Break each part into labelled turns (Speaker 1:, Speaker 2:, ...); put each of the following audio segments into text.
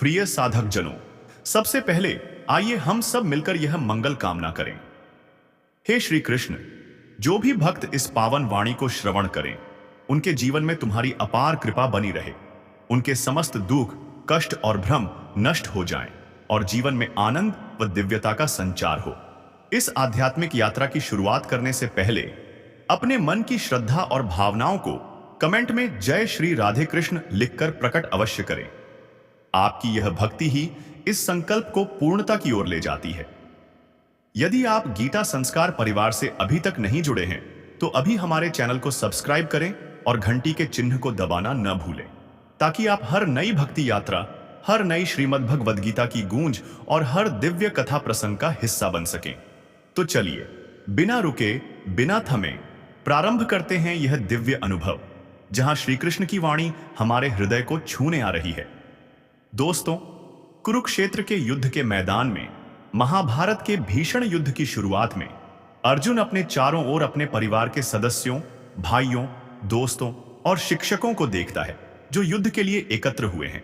Speaker 1: प्रिय साधक जनों, सबसे पहले आइए हम सब मिलकर यह मंगल कामना करें। हे श्री कृष्ण, जो भी भक्त इस पावन वाणी को श्रवण करें, उनके जीवन में तुम्हारी अपार कृपा बनी रहे। उनके समस्त दुख, कष्ट और भ्रम नष्ट हो जाएं और जीवन में आनंद व दिव्यता का संचार हो। इस आध्यात्मिक यात्रा की शुरुआत करने से पहले अपने मन की श्रद्धा और भावनाओं को कमेंट में जय श्री राधे कृष्ण लिखकर प्रकट अवश्य करें। आपकी यह भक्ति ही इस संकल्प को पूर्णता की ओर ले जाती है। यदि आप गीता संस्कार परिवार से अभी तक नहीं जुड़े हैं, तो अभी हमारे चैनल को सब्सक्राइब करें और घंटी के चिन्ह को दबाना न भूलें, ताकि आप हर नई भक्ति यात्रा, हर नई श्रीमद् भगवद गीता की गूंज और हर दिव्य कथा प्रसंग का हिस्सा बन सकें। तो चलिए, बिना रुके, बिना थमे प्रारंभ करते हैं यह दिव्य अनुभव, जहां श्री कृष्ण की वाणी हमारे हृदय को छूने आ रही है। दोस्तों, कुरुक्षेत्र के युद्ध के मैदान में, महाभारत के भीषण युद्ध की शुरुआत में, अर्जुन अपने चारों ओर अपने परिवार के सदस्यों, भाइयों, दोस्तों और शिक्षकों को देखता है जो युद्ध के लिए एकत्र हुए हैं।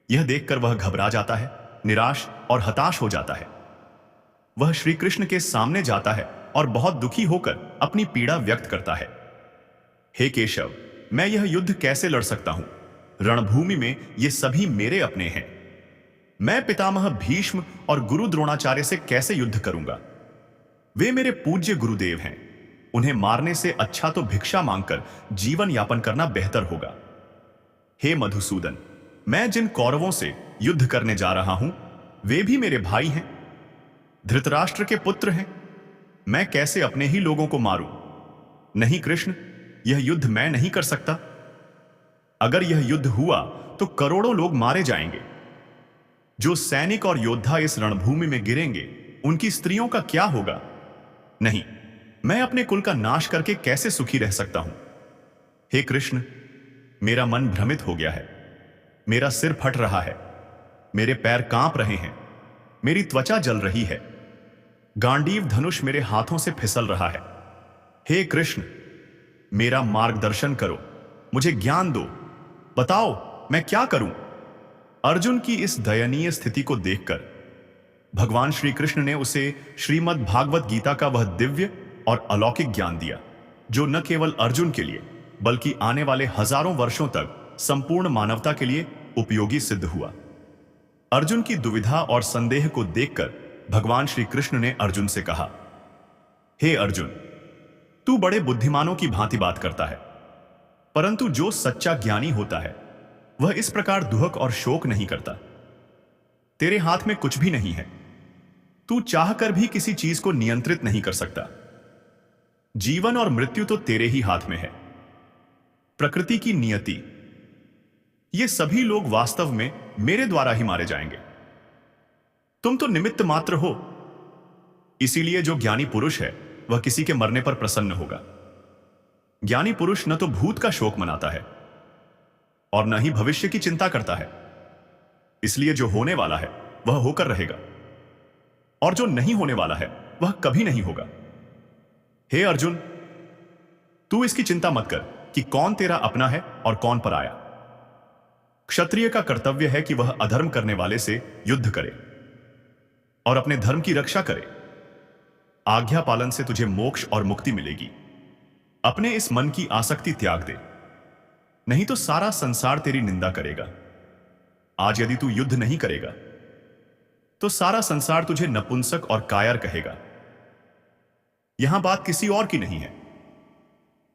Speaker 1: यह देखकर वह घबरा जाता है, निराश और हताश हो जाता है। वह श्री कृष्ण के सामने जाता है और बहुत दुखी होकर अपनी पीड़ा व्यक्त करता है। हे केशव, मैं यह युद्ध कैसे लड़ सकता हूं? रणभूमि में ये सभी मेरे अपने हैं। मैं पितामह भीष्म और गुरु द्रोणाचार्य से कैसे युद्ध करूंगा? वे मेरे पूज्य गुरुदेव हैं। उन्हें मारने से अच्छा तो भिक्षा मांगकर जीवन यापन करना बेहतर होगा। हे मधुसूदन, मैं जिन कौरवों से युद्ध करने जा रहा हूं, वे भी मेरे भाई हैं, धृतराष्ट्र के पुत्र हैं। मैं कैसे अपने ही लोगों को मारूं? नहीं कृष्ण, यह युद्ध मैं नहीं कर सकता। अगर यह युद्ध हुआ तो करोड़ों लोग मारे जाएंगे। जो सैनिक और योद्धा इस रणभूमि में गिरेंगे, उनकी स्त्रियों का क्या होगा? नहीं, मैं अपने कुल का नाश करके कैसे सुखी रह सकता हूं? हे कृष्ण, मेरा मन भ्रमित हो गया है। मेरा सिर फट रहा है, मेरे पैर कांप रहे हैं, मेरी त्वचा जल रही है, गांडीव धनुष मेरे हाथों से फिसल रहा है। हे कृष्ण, मेरा मार्गदर्शन करो, मुझे ज्ञान दो, बताओ मैं क्या करूं? अर्जुन की इस दयनीय स्थिति को देखकर भगवान श्री कृष्ण ने उसे श्रीमद् भागवत गीता का वह दिव्य और अलौकिक ज्ञान दिया, जो न केवल अर्जुन के लिए बल्कि आने वाले हजारों वर्षों तक संपूर्ण मानवता के लिए उपयोगी सिद्ध हुआ। अर्जुन की दुविधा और संदेह को देखकर भगवान श्री कृष्ण ने अर्जुन से कहा, हे अर्जुन, तू बड़े बुद्धिमानों की भांति बात करता है, परंतु जो सच्चा ज्ञानी होता है वह इस प्रकार दुहक और शोक नहीं करता। तेरे हाथ में कुछ भी नहीं है। तू चाहकर भी किसी चीज को नियंत्रित नहीं कर सकता। जीवन और मृत्यु तो तेरे ही हाथ में है। प्रकृति की नियति, ये सभी लोग वास्तव में मेरे द्वारा ही मारे जाएंगे। तुम तो निमित्त मात्र हो। इसीलिए जो ज्ञानी पुरुष है वह किसी के मरने पर प्रसन्न होगा। ज्ञानी पुरुष न तो भूत का शोक मनाता है और न ही भविष्य की चिंता करता है। इसलिए जो होने वाला है वह होकर रहेगा, और जो नहीं होने वाला है वह कभी नहीं होगा। हे अर्जुन, तू इसकी चिंता मत कर कि कौन तेरा अपना है और कौन पराया। क्षत्रिय का कर्तव्य है कि वह अधर्म करने वाले से युद्ध करे और अपने धर्म की रक्षा करे। आज्ञा पालन से तुझे मोक्ष और मुक्ति मिलेगी। अपने इस मन की आसक्ति त्याग दे, नहीं तो सारा संसार तेरी निंदा करेगा। आज यदि तू युद्ध नहीं करेगा तो सारा संसार तुझे नपुंसक और कायर कहेगा। यहां बात किसी और की नहीं है,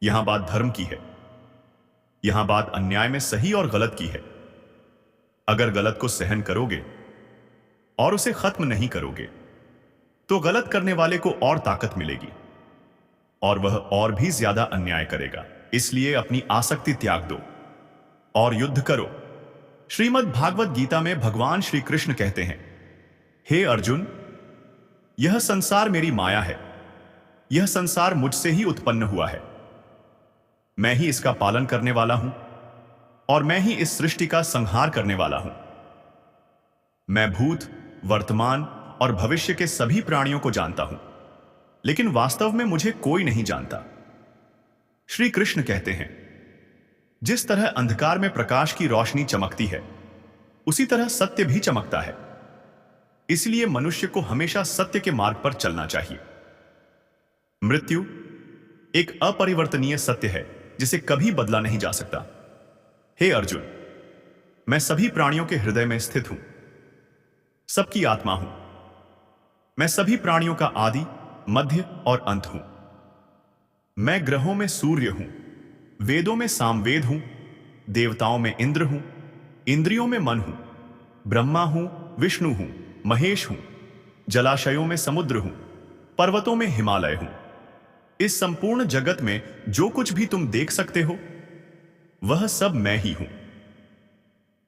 Speaker 1: यहां बात धर्म की है। यहां बात अन्याय में सही और गलत की है। अगर गलत को सहन करोगे और उसे खत्म नहीं करोगे तो गलत करने वाले को और ताकत मिलेगी और वह और भी ज्यादा अन्याय करेगा। इसलिए अपनी आसक्ति त्याग दो और युद्ध करो। श्रीमद् भागवत गीता में भगवान श्री कृष्ण कहते हैं, हे अर्जुन, यह संसार मेरी माया है। यह संसार मुझसे ही उत्पन्न हुआ है। मैं ही इसका पालन करने वाला हूं और मैं ही इस सृष्टि का संहार करने वाला हूं। मैं भूत, वर्तमान और भविष्य के सभी प्राणियों को जानता हूं, लेकिन वास्तव में मुझे कोई नहीं जानता। श्री कृष्ण कहते हैं, जिस तरह अंधकार में प्रकाश की रोशनी चमकती है, उसी तरह सत्य भी चमकता है। इसलिए मनुष्य को हमेशा सत्य के मार्ग पर चलना चाहिए। मृत्यु एक अपरिवर्तनीय सत्य है जिसे कभी बदला नहीं जा सकता। हे अर्जुन, मैं सभी प्राणियों के हृदय में स्थित हूं, सबकी आत्मा हूं। मैं सभी प्राणियों का आदि, मध्य और अंत हूं। मैं ग्रहों में सूर्य हूं, वेदों में सामवेद हूं, देवताओं में इंद्र हूं, इंद्रियों में मन हूं, ब्रह्मा हूं, विष्णु हूं, महेश हूं, जलाशयों में समुद्र हूं, पर्वतों में हिमालय हूं। इस संपूर्ण जगत में जो कुछ भी तुम देख सकते हो वह सब मैं ही हूं।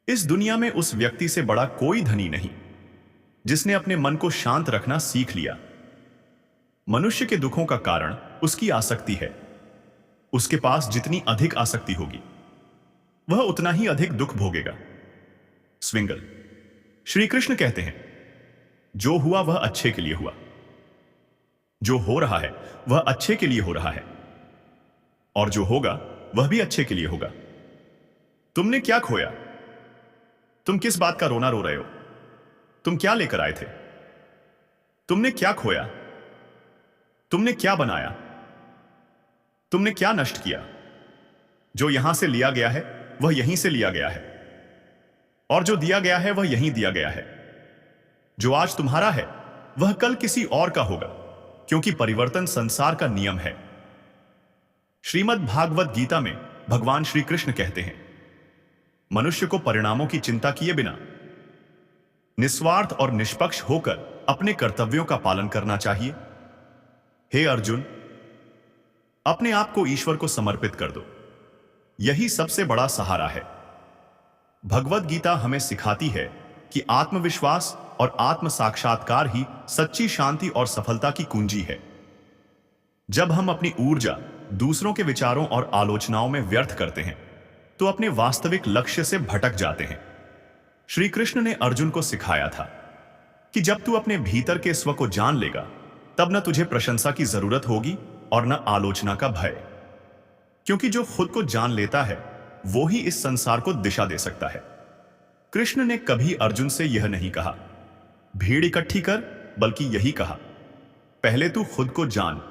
Speaker 1: इस दुनिया में उस व्यक्ति से बड़ा कोई धनी नहीं जिसने अपने मन को शांत रखना सीख लिया। मनुष्य के दुखों का कारण उसकी आसक्ति है। उसके पास जितनी अधिक आसक्ति होगी वह उतना ही अधिक दुख भोगेगा। स्विंगल। श्री कृष्ण कहते हैं, जो हुआ वह अच्छे के लिए हुआ, जो हो रहा है वह अच्छे के लिए हो रहा है, और जो होगा वह भी अच्छे के लिए होगा। तुमने क्या खोया? तुम किस बात का रोना रो रहे हो? तुम क्या लेकर आए थे? तुमने क्या खोया? तुमने क्या बनाया? तुमने क्या नष्ट किया? जो यहां से लिया गया है वह यहीं से लिया गया है, और जो दिया गया है वह यहीं दिया गया है। जो आज तुम्हारा है वह कल किसी और का होगा, क्योंकि परिवर्तन संसार का नियम है। श्रीमद् भागवत गीता में भगवान श्री कृष्ण कहते हैं, मनुष्य को परिणामों की चिंता किए बिना निस्वार्थ और निष्पक्ष होकर अपने कर्तव्यों का पालन करना चाहिए। हे अर्जुन, अपने आप को ईश्वर को समर्पित कर दो, यही सबसे बड़ा सहारा है। भगवत गीता हमें सिखाती है कि आत्मविश्वास और आत्म साक्षात्कार ही सच्ची शांति और सफलता की कुंजी है। जब हम अपनी ऊर्जा दूसरों के विचारों और आलोचनाओं में व्यर्थ करते हैं तो अपने वास्तविक लक्ष्य से भटक जाते हैं। श्री कृष्ण ने अर्जुन को सिखाया था कि जब तू अपने भीतर के स्व को जान लेगा तब न तुझे प्रशंसा की जरूरत होगी और न आलोचना का भय, क्योंकि जो खुद को जान लेता है वो ही इस संसार को दिशा दे सकता है। कृष्ण ने कभी अर्जुन से यह नहीं कहा, भीड़ इकट्ठी कर, बल्कि यही कहा, पहले तू खुद को जान।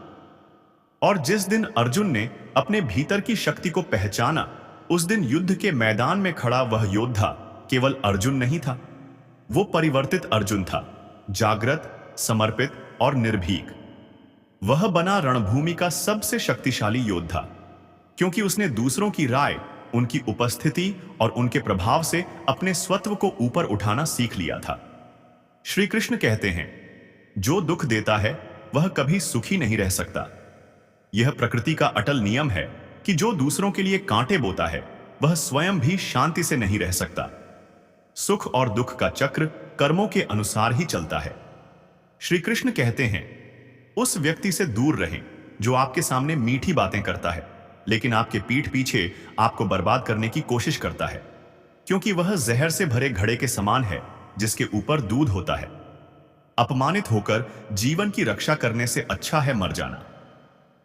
Speaker 1: और जिस दिन अर्जुन ने अपने भीतर की शक्ति को पहचाना, उस दिन युद्ध के मैदान में खड़ा वह योद्धा केवल अर्जुन नहीं था, वो परिवर्तित अर्जुन था, जागृत, समर्पित और निर्भीक। वह बना रणभूमि का सबसे शक्तिशाली योद्धा, क्योंकि उसने दूसरों की राय, उनकी उपस्थिति और उनके प्रभाव से अपने स्वत्व को ऊपर उठाना सीख लिया था। श्री कृष्ण कहते हैं, जो दुख देता है वह कभी सुखी नहीं रह सकता। यह प्रकृति का अटल नियम है कि जो दूसरों के लिए कांटे बोता है वह स्वयं भी शांति से नहीं रह सकता। सुख और दुख का चक्र कर्मों के अनुसार ही चलता है। श्री कृष्ण कहते हैं, उस व्यक्ति से दूर रहें जो आपके सामने मीठी बातें करता है लेकिन आपके पीठ पीछे आपको बर्बाद करने की कोशिश करता है, क्योंकि वह जहर से भरे घड़े के समान है जिसके ऊपर दूध होता है। अपमानित होकर जीवन की रक्षा करने से अच्छा है मर जाना।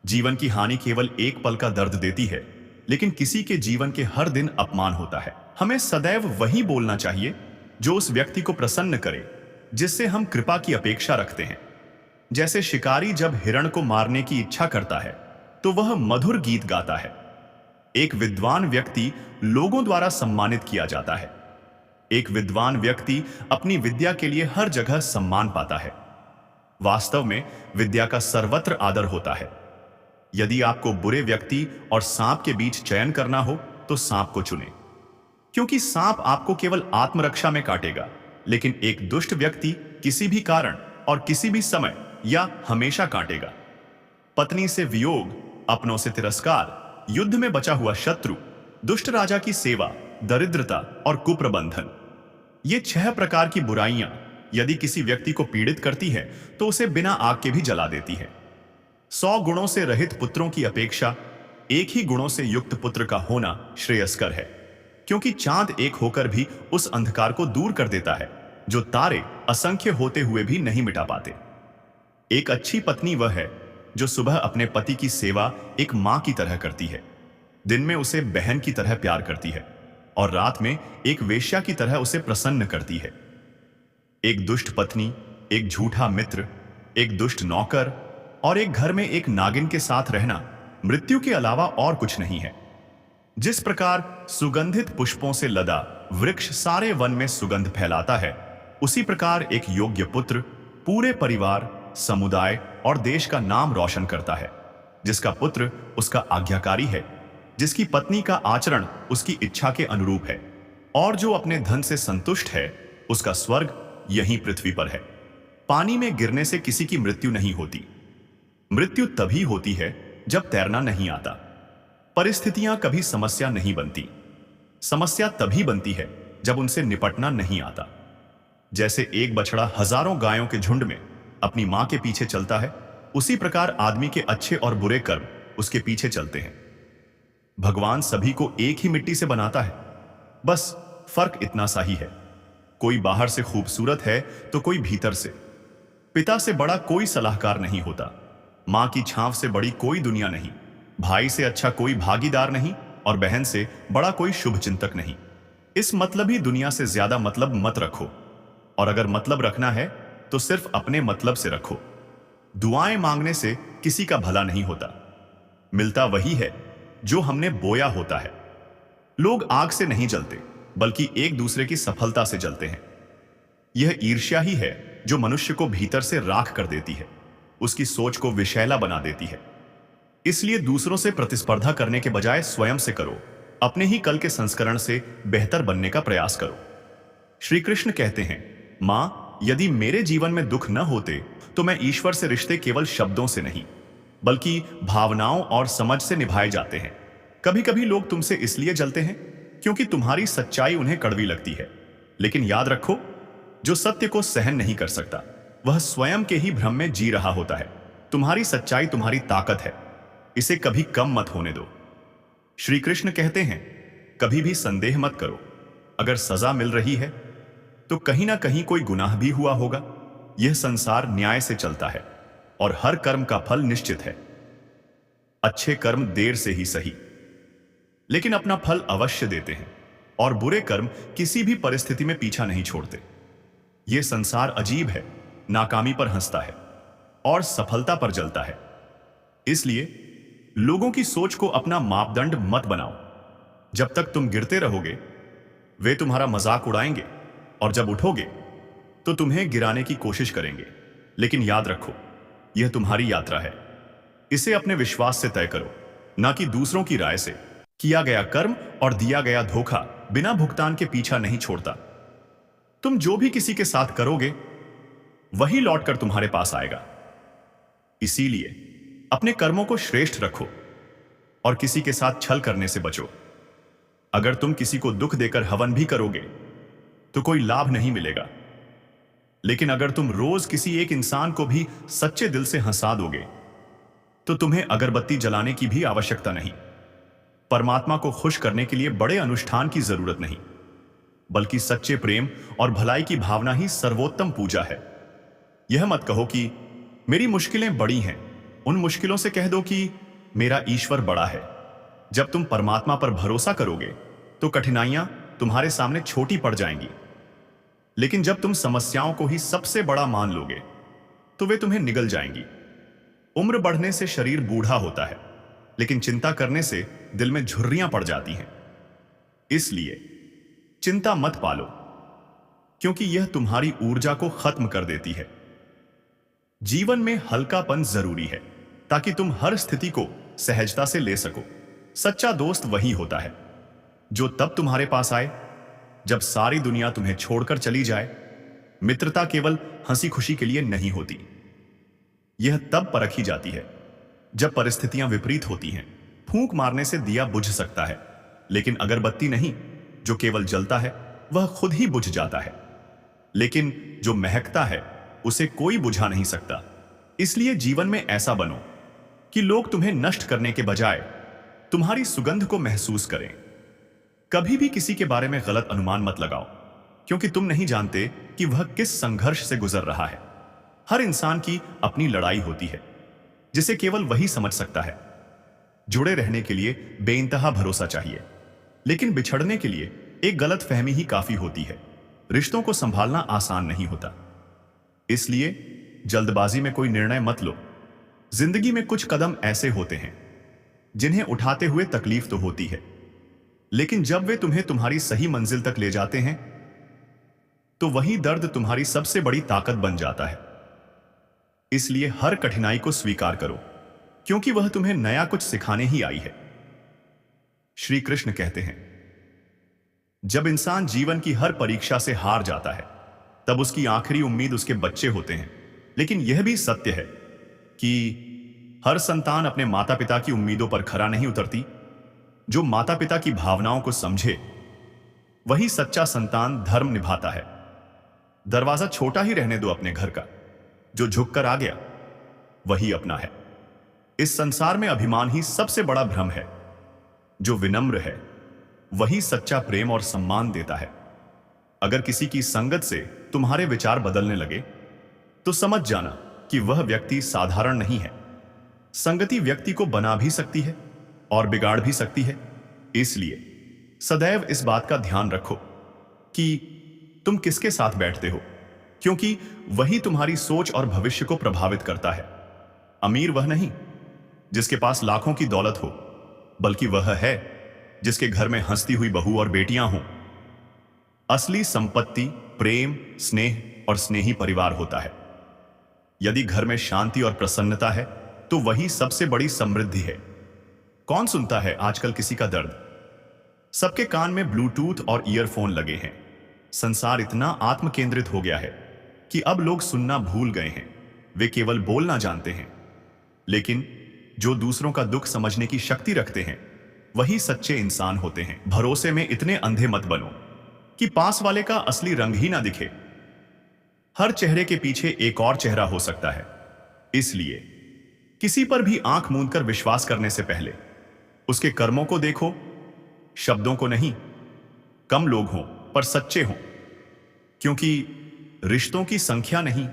Speaker 1: जीवन की हानि केवल एक पल का दर्द देती है, लेकिन किसी के जीवन के हर दिन अपमान होता है। हमें सदैव वही बोलना चाहिए जो उस व्यक्ति को प्रसन्न करे जिससे हम कृपा की अपेक्षा रखते हैं। जैसे शिकारी जब हिरण को मारने की इच्छा करता है तो वह मधुर गीत गाता है। एक विद्वान व्यक्ति लोगों द्वारा सम्मानित किया जाता है। एक विद्वान व्यक्ति अपनी विद्या के लिए हर जगह सम्मान पाता है। वास्तव में विद्या का सर्वत्र आदर होता है। यदि आपको बुरे व्यक्ति और सांप के बीच चयन करना हो तो सांप को चुनें, क्योंकि सांप आपको केवल आत्मरक्षा में काटेगा, लेकिन एक दुष्ट व्यक्ति किसी भी कारण और किसी भी समय या हमेशा काटेगा। पत्नी से वियोग, अपनों से तिरस्कार, युद्ध में बचा हुआ शत्रु, दुष्ट राजा की सेवा, दरिद्रता और कुप्रबंधन, ये 6 प्रकार की बुराइयां यदि किसी व्यक्ति को पीड़ित करती है तो उसे बिना आग के भी जला देती है। 100 गुणों से रहित पुत्रों की अपेक्षा एक ही गुणों से युक्त पुत्र का होना श्रेयस्कर है, क्योंकि चांद एक होकर भी उस अंधकार को दूर कर देता है जो तारे असंख्य होते हुए भी नहीं मिटा पाते। एक अच्छी पत्नी वह है जो सुबह अपने पति की सेवा एक मां की तरह करती है, दिन में उसे बहन की तरह प्यार करती है और रात में एक वेश्या की तरह उसे प्रसन्न करती है। एक दुष्ट पत्नी, एक झूठा मित्र, एक दुष्ट नौकर और एक घर में एक नागिन के साथ रहना मृत्यु के अलावा और कुछ नहीं है। जिस प्रकार सुगंधित पुष्पों से लदा वृक्ष सारे वन में सुगंध फैलाता है, उसी प्रकार एक योग्य पुत्र पूरे परिवार, समुदाय और देश का नाम रोशन करता है। जिसका पुत्र उसका आज्ञाकारी है, जिसकी पत्नी का आचरण उसकी इच्छा के अनुरूप है, और जो अपने धन से संतुष्ट है, उसका स्वर्ग यहीं पृथ्वी पर है। पानी में गिरने से किसी की मृत्यु नहीं होती। मृत्यु तभी होती है जब तैरना नहीं आता। परिस्थितियां कभी समस्या नहीं बनती। समस्या तभी बनती है जब उनसे निपटना नहीं आता। जैसे एक बछड़ा हजारों गायों के झुंड में अपनी मां के पीछे चलता है, उसी प्रकार आदमी के अच्छे और बुरे कर्म उसके पीछे चलते हैं। भगवान सभी को एक ही मिट्टी से बनाता है, बस फर्क इतना सा ही है। कोई बाहर से खूबसूरत है तो कोई भीतर से। पिता से बड़ा कोई सलाहकार नहीं होता। मां की छांव से बड़ी कोई दुनिया नहीं। भाई से अच्छा कोई भागीदार नहीं और बहन से बड़ा कोई शुभ चिंतक नहीं। इस मतलबी दुनिया से ज्यादा मतलब मत रखो, और अगर मतलब रखना है तो सिर्फ अपने मतलब से रखो। दुआएं मांगने से किसी का भला नहीं होता। मिलता वही है जो हमने बोया होता है। लोग आग से नहीं जलते, बल्कि एक दूसरे की सफलता से जलते हैं। यह ईर्ष्या ही है जो मनुष्य को भीतर से राख कर देती है, उसकी सोच को विषैला बना देती है। इसलिए दूसरों से प्रतिस्पर्धा करने के बजाय स्वयं से करो। अपने ही कल के संस्करण से बेहतर बनने का प्रयास करो। श्री कृष्ण कहते हैं, मां, यदि मेरे जीवन में दुख न होते तो मैं ईश्वर से रिश्ते केवल शब्दों से नहीं, बल्कि भावनाओं और समझ से निभाए जाते हैं। कभी कभी लोग तुमसे इसलिए जलते हैं क्योंकि तुम्हारी सच्चाई उन्हें कड़वी लगती है। लेकिन याद रखो, जो सत्य को सहन नहीं कर सकता वह स्वयं के ही भ्रम में जी रहा होता है। तुम्हारी सच्चाई तुम्हारी ताकत है, इसे कभी कम मत होने दो। श्री कृष्ण कहते हैं, कभी भी संदेह मत करो। अगर सजा मिल रही है तो कहीं ना कहीं कोई गुनाह भी हुआ होगा। यह संसार न्याय से चलता है और हर कर्म का फल निश्चित है। अच्छे कर्म देर से ही सही, लेकिन अपना फल अवश्य देते हैं, और बुरे कर्म किसी भी परिस्थिति में पीछा नहीं छोड़ते। यह संसार अजीब है, नाकामी पर हंसता है और सफलता पर जलता है। इसलिए लोगों की सोच को अपना मापदंड मत बनाओ। जब तक तुम गिरते रहोगे वे तुम्हारा मजाक उड़ाएंगे, और जब उठोगे तो तुम्हें गिराने की कोशिश करेंगे। लेकिन याद रखो, यह तुम्हारी यात्रा है। इसे अपने विश्वास से तय करो, ना कि दूसरों की राय से। किया गया कर्म और दिया गया धोखा बिना भुगतान के पीछा नहीं छोड़ता। तुम जो भी किसी के साथ करोगे वही लौटकर तुम्हारे पास आएगा। इसीलिए अपने कर्मों को श्रेष्ठ रखो और किसी के साथ छल करने से बचो। अगर तुम किसी को दुख देकर हवन भी करोगे तो कोई लाभ नहीं मिलेगा, लेकिन अगर तुम रोज किसी एक इंसान को भी सच्चे दिल से हंसा दोगे तो तुम्हें अगरबत्ती जलाने की भी आवश्यकता नहीं। परमात्मा को खुश करने के लिए बड़े अनुष्ठान की जरूरत नहीं, बल्कि सच्चे प्रेम और भलाई की भावना ही सर्वोत्तम पूजा है। यह मत कहो कि मेरी मुश्किलें बड़ी हैं, उन मुश्किलों से कह दो कि मेरा ईश्वर बड़ा है। जब तुम परमात्मा पर भरोसा करोगे तो कठिनाइयां तुम्हारे सामने छोटी पड़ जाएंगी, लेकिन जब तुम समस्याओं को ही सबसे बड़ा मान लोगे तो वे तुम्हें निगल जाएंगी। उम्र बढ़ने से शरीर बूढ़ा होता है, लेकिन चिंता करने से दिल में झुर्रियां पड़ जाती हैं। इसलिए चिंता मत पालो, क्योंकि यह तुम्हारी ऊर्जा को खत्म कर देती है। जीवन में हल्कापन जरूरी है ताकि तुम हर स्थिति को सहजता से ले सको। सच्चा दोस्त वही होता है जो तब तुम्हारे पास आए जब सारी दुनिया तुम्हें छोड़कर चली जाए। मित्रता केवल हंसी खुशी के लिए नहीं होती, यह तब परखी जाती है जब परिस्थितियां विपरीत होती हैं। फूंक मारने से दिया बुझ सकता है, लेकिन अगरबत्ती नहीं, जो केवल जलता है वह खुद ही बुझ जाता है। लेकिन जो महकता है उसे कोई बुझा नहीं सकता। इसलिए जीवन में ऐसा बनो कि लोग तुम्हें नष्ट करने के बजाय तुम्हारी सुगंध को महसूस करें। कभी भी किसी के बारे में गलत अनुमान मत लगाओ, क्योंकि तुम नहीं जानते कि वह किस संघर्ष से गुजर रहा है। हर इंसान की अपनी लड़ाई होती है जिसे केवल वही समझ सकता है। जुड़े रहने के लिए बेइंतहा भरोसा चाहिए, लेकिन बिछड़ने के लिए एक गलत फहमी ही काफी होती है। रिश्तों को संभालना आसान नहीं होता, इसलिए जल्दबाजी में कोई निर्णय मत लो। जिंदगी में कुछ कदम ऐसे होते हैं जिन्हें उठाते हुए तकलीफ तो होती है, लेकिन जब वे तुम्हें तुम्हारी सही मंजिल तक ले जाते हैं तो वही दर्द तुम्हारी सबसे बड़ी ताकत बन जाता है। इसलिए हर कठिनाई को स्वीकार करो, क्योंकि वह तुम्हें नया कुछ सिखाने ही आई है। श्री कृष्ण कहते हैं, जब इंसान जीवन की हर परीक्षा से हार जाता है तब उसकी आखिरी उम्मीद उसके बच्चे होते हैं। लेकिन यह भी सत्य है कि हर संतान अपने माता पिता की उम्मीदों पर खरा नहीं उतरती। जो माता पिता की भावनाओं को समझे वही सच्चा संतान धर्म निभाता है। दरवाजा छोटा ही रहने दो अपने घर का, जो झुककर आ गया वही अपना है। इस संसार में अभिमान ही सबसे बड़ा भ्रम है। जो विनम्र है वही सच्चा प्रेम और सम्मान देता है। अगर किसी की संगत से तुम्हारे विचार बदलने लगे तो समझ जाना कि वह व्यक्ति साधारण नहीं है। संगति व्यक्ति को बना भी सकती है और बिगाड़ भी सकती है। इसलिए सदैव इस बात का ध्यान रखो कि तुम किसके साथ बैठते हो, क्योंकि वही तुम्हारी सोच और भविष्य को प्रभावित करता है। अमीर वह नहीं जिसके पास लाखों की दौलत हो, बल्कि वह है जिसके घर में हंसती हुई बहू और बेटियां हों। असली संपत्ति प्रेम, स्नेह और स्नेही परिवार होता है। यदि घर में शांति और प्रसन्नता है तो वही सबसे बड़ी समृद्धि है। कौन सुनता है आजकल किसी का दर्द? सबके कान में ब्लूटूथ और ईयरफोन लगे हैं। संसार इतना आत्म केंद्रित हो गया है कि अब लोग सुनना भूल गए हैं, वे केवल बोलना जानते हैं। लेकिन जो दूसरों का दुख समझने की शक्ति रखते हैं वही सच्चे इंसान होते हैं। भरोसे में इतने अंधे मत बनो कि पास वाले का असली रंग ही ना दिखे। हर चेहरे के पीछे एक और चेहरा हो सकता है। इसलिए किसी पर भी आंख मूंदकर विश्वास करने से पहले उसके कर्मों को देखो, शब्दों को नहीं। कम लोग हों पर सच्चे हों, क्योंकि रिश्तों की संख्या नहीं,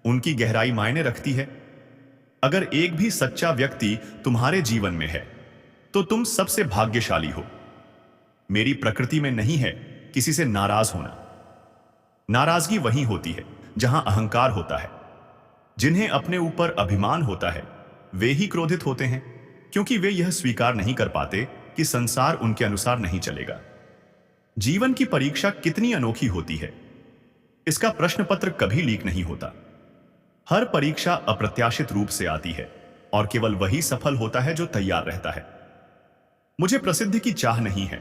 Speaker 1: उनकी गहराई मायने रखती है। अगर एक भी सच्चा व्यक्ति तुम्हारे जीवन में है तो तुम सबसे भाग्यशाली हो। मेरी प्रकृति में नहीं है किसी से नाराज होना। नाराजगी वहीं होती है जहां अहंकार होता है। जिन्हें अपने ऊपर अभिमान होता है वे ही क्रोधित होते हैं, क्योंकि वे यह स्वीकार नहीं कर पाते कि संसार उनके अनुसार नहीं चलेगा। जीवन की परीक्षा कितनी अनोखी होती है, इसका प्रश्न पत्र कभी लीक नहीं होता। हर परीक्षा अप्रत्याशित रूप से आती है और केवल वही सफल होता है जो तैयार रहता है। मुझे प्रसिद्धि की चाह नहीं है,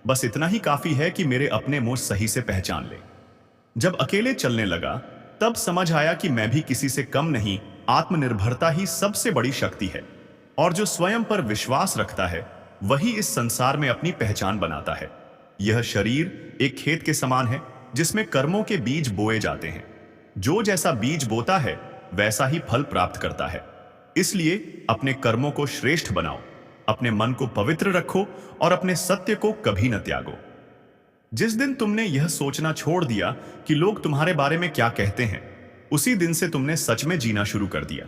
Speaker 1: बस इतना ही काफी है कि मेरे अपने मुंह सही से पहचान ले। जब अकेले चलने लगा तब समझ आया कि मैं भी किसी से कम नहीं। आत्मनिर्भरता ही सबसे बड़ी शक्ति है, और जो स्वयं पर विश्वास रखता है वही इस संसार में अपनी पहचान बनाता है। यह शरीर एक खेत के समान है जिसमें कर्मों के बीज बोए जाते हैं। जो जैसा बीज बोता है वैसा ही फल प्राप्त करता है। इसलिए अपने कर्मों को श्रेष्ठ बनाओ, अपने मन को पवित्र रखो और अपने सत्य को कभी न त्यागो। जिस दिन तुमने यह सोचना छोड़ दिया कि लोग तुम्हारे बारे में क्या कहते हैं, उसी दिन से तुमने सच में जीना शुरू कर दिया।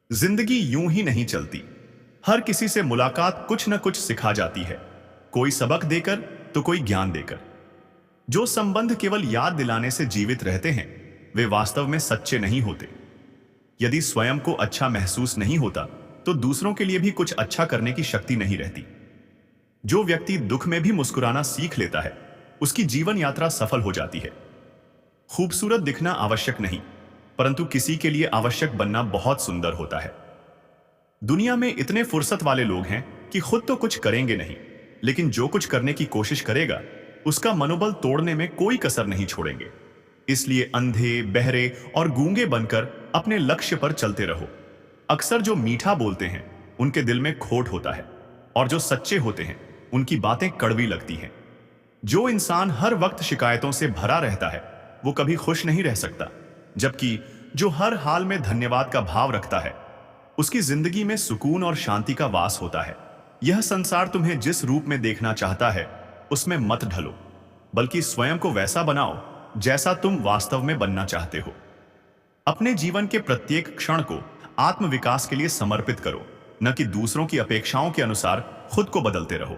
Speaker 1: जिंदगी यूं ही नहीं चलती। हर किसी से मुलाकात कुछ न कुछ सिखा जाती है, कोई सबक देकर तो कोई ज्ञान देकर। जो संबंध केवल याद दिलाने से जीवित रहते हैं वे वास्तव में सच्चे नहीं होते। यदि स्वयं को अच्छा महसूस नहीं होता तो दूसरों के लिए भी कुछ अच्छा करने की शक्ति नहीं रहती। जो व्यक्ति दुख में भी मुस्कुराना सीख लेता है उसकी जीवन यात्रा सफल हो जाती है। खूबसूरत दिखना आवश्यक नहीं, परंतु किसी के लिए आवश्यक बनना बहुत सुंदर होता है। दुनिया में इतने फुर्सत वाले लोग हैं कि खुद तो कुछ करेंगे नहीं, लेकिन जो कुछ करने की कोशिश करेगा उसका मनोबल तोड़ने में कोई कसर नहीं छोड़ेंगे। इसलिए अंधे, बहरे और गूंगे बनकर अपने लक्ष्य पर चलते रहो। अक्सर जो मीठा बोलते हैं उनके दिल में खोट होता है, और जो सच्चे होते हैं उनकी बातें कड़वी लगती हैं। जो इंसान हर वक्त शिकायतों से भरा रहता है वो कभी खुश नहीं रह सकता, जबकि जो हर हाल में धन्यवाद का भाव रखता है उसकी जिंदगी में सुकून और शांति का वास होता है। यह संसार तुम्हें जिस रूप में देखना चाहता है उसमें मत ढलो, बल्कि स्वयं को वैसा बनाओ जैसा तुम वास्तव में बनना चाहते हो। अपने जीवन के प्रत्येक क्षण को आत्मविकास के लिए समर्पित करो, न कि दूसरों की अपेक्षाओं के अनुसार खुद को बदलते रहो।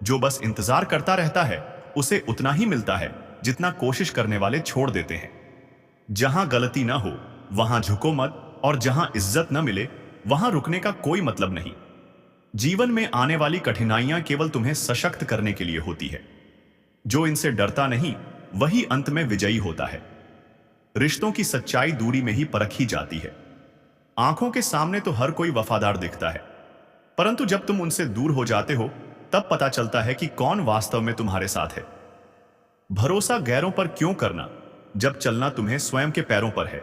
Speaker 1: जो बस इंतजार करता रहता है उसे उतना ही मिलता है जितना कोशिश करने वाले छोड़ देते हैं। जहां गलती ना हो वहां झुको मत, और जहां इज्जत न मिले वहां रुकने का कोई मतलब नहीं। जीवन में आने वाली कठिनाइयां केवल तुम्हें सशक्त करने के लिए होती है। जो इनसे डरता नहीं वही अंत में विजयी होता है। रिश्तों की सच्चाई दूरी में ही परखी जाती है। आंखों के सामने तो हर कोई वफादार दिखता है, परंतु जब तुम उनसे दूर हो जाते हो तब पता चलता है कि कौन वास्तव में तुम्हारे साथ है। भरोसा गैरों पर क्यों करना जब चलना तुम्हें स्वयं के पैरों पर है।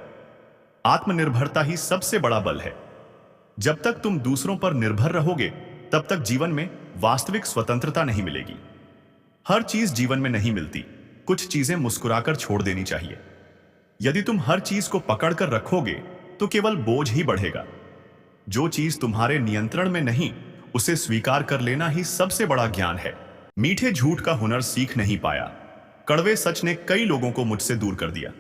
Speaker 1: आत्मनिर्भरता ही सबसे बड़ा बल है। जब तक तुम दूसरों पर निर्भर रहोगे तब तक जीवन में वास्तविक स्वतंत्रता नहीं मिलेगी। हर चीज जीवन में नहीं मिलती, कुछ चीजें मुस्कुराकर छोड़ देनी चाहिए। यदि तुम हर चीज को पकड़कर रखोगे तो केवल बोझ ही बढ़ेगा। जो चीज तुम्हारे नियंत्रण में नहीं उसे स्वीकार कर लेना ही सबसे बड़ा ज्ञान है। मीठे झूठ का हुनर सीख नहीं पाया, कड़वे सच ने कई लोगों को मुझसे दूर कर दिया।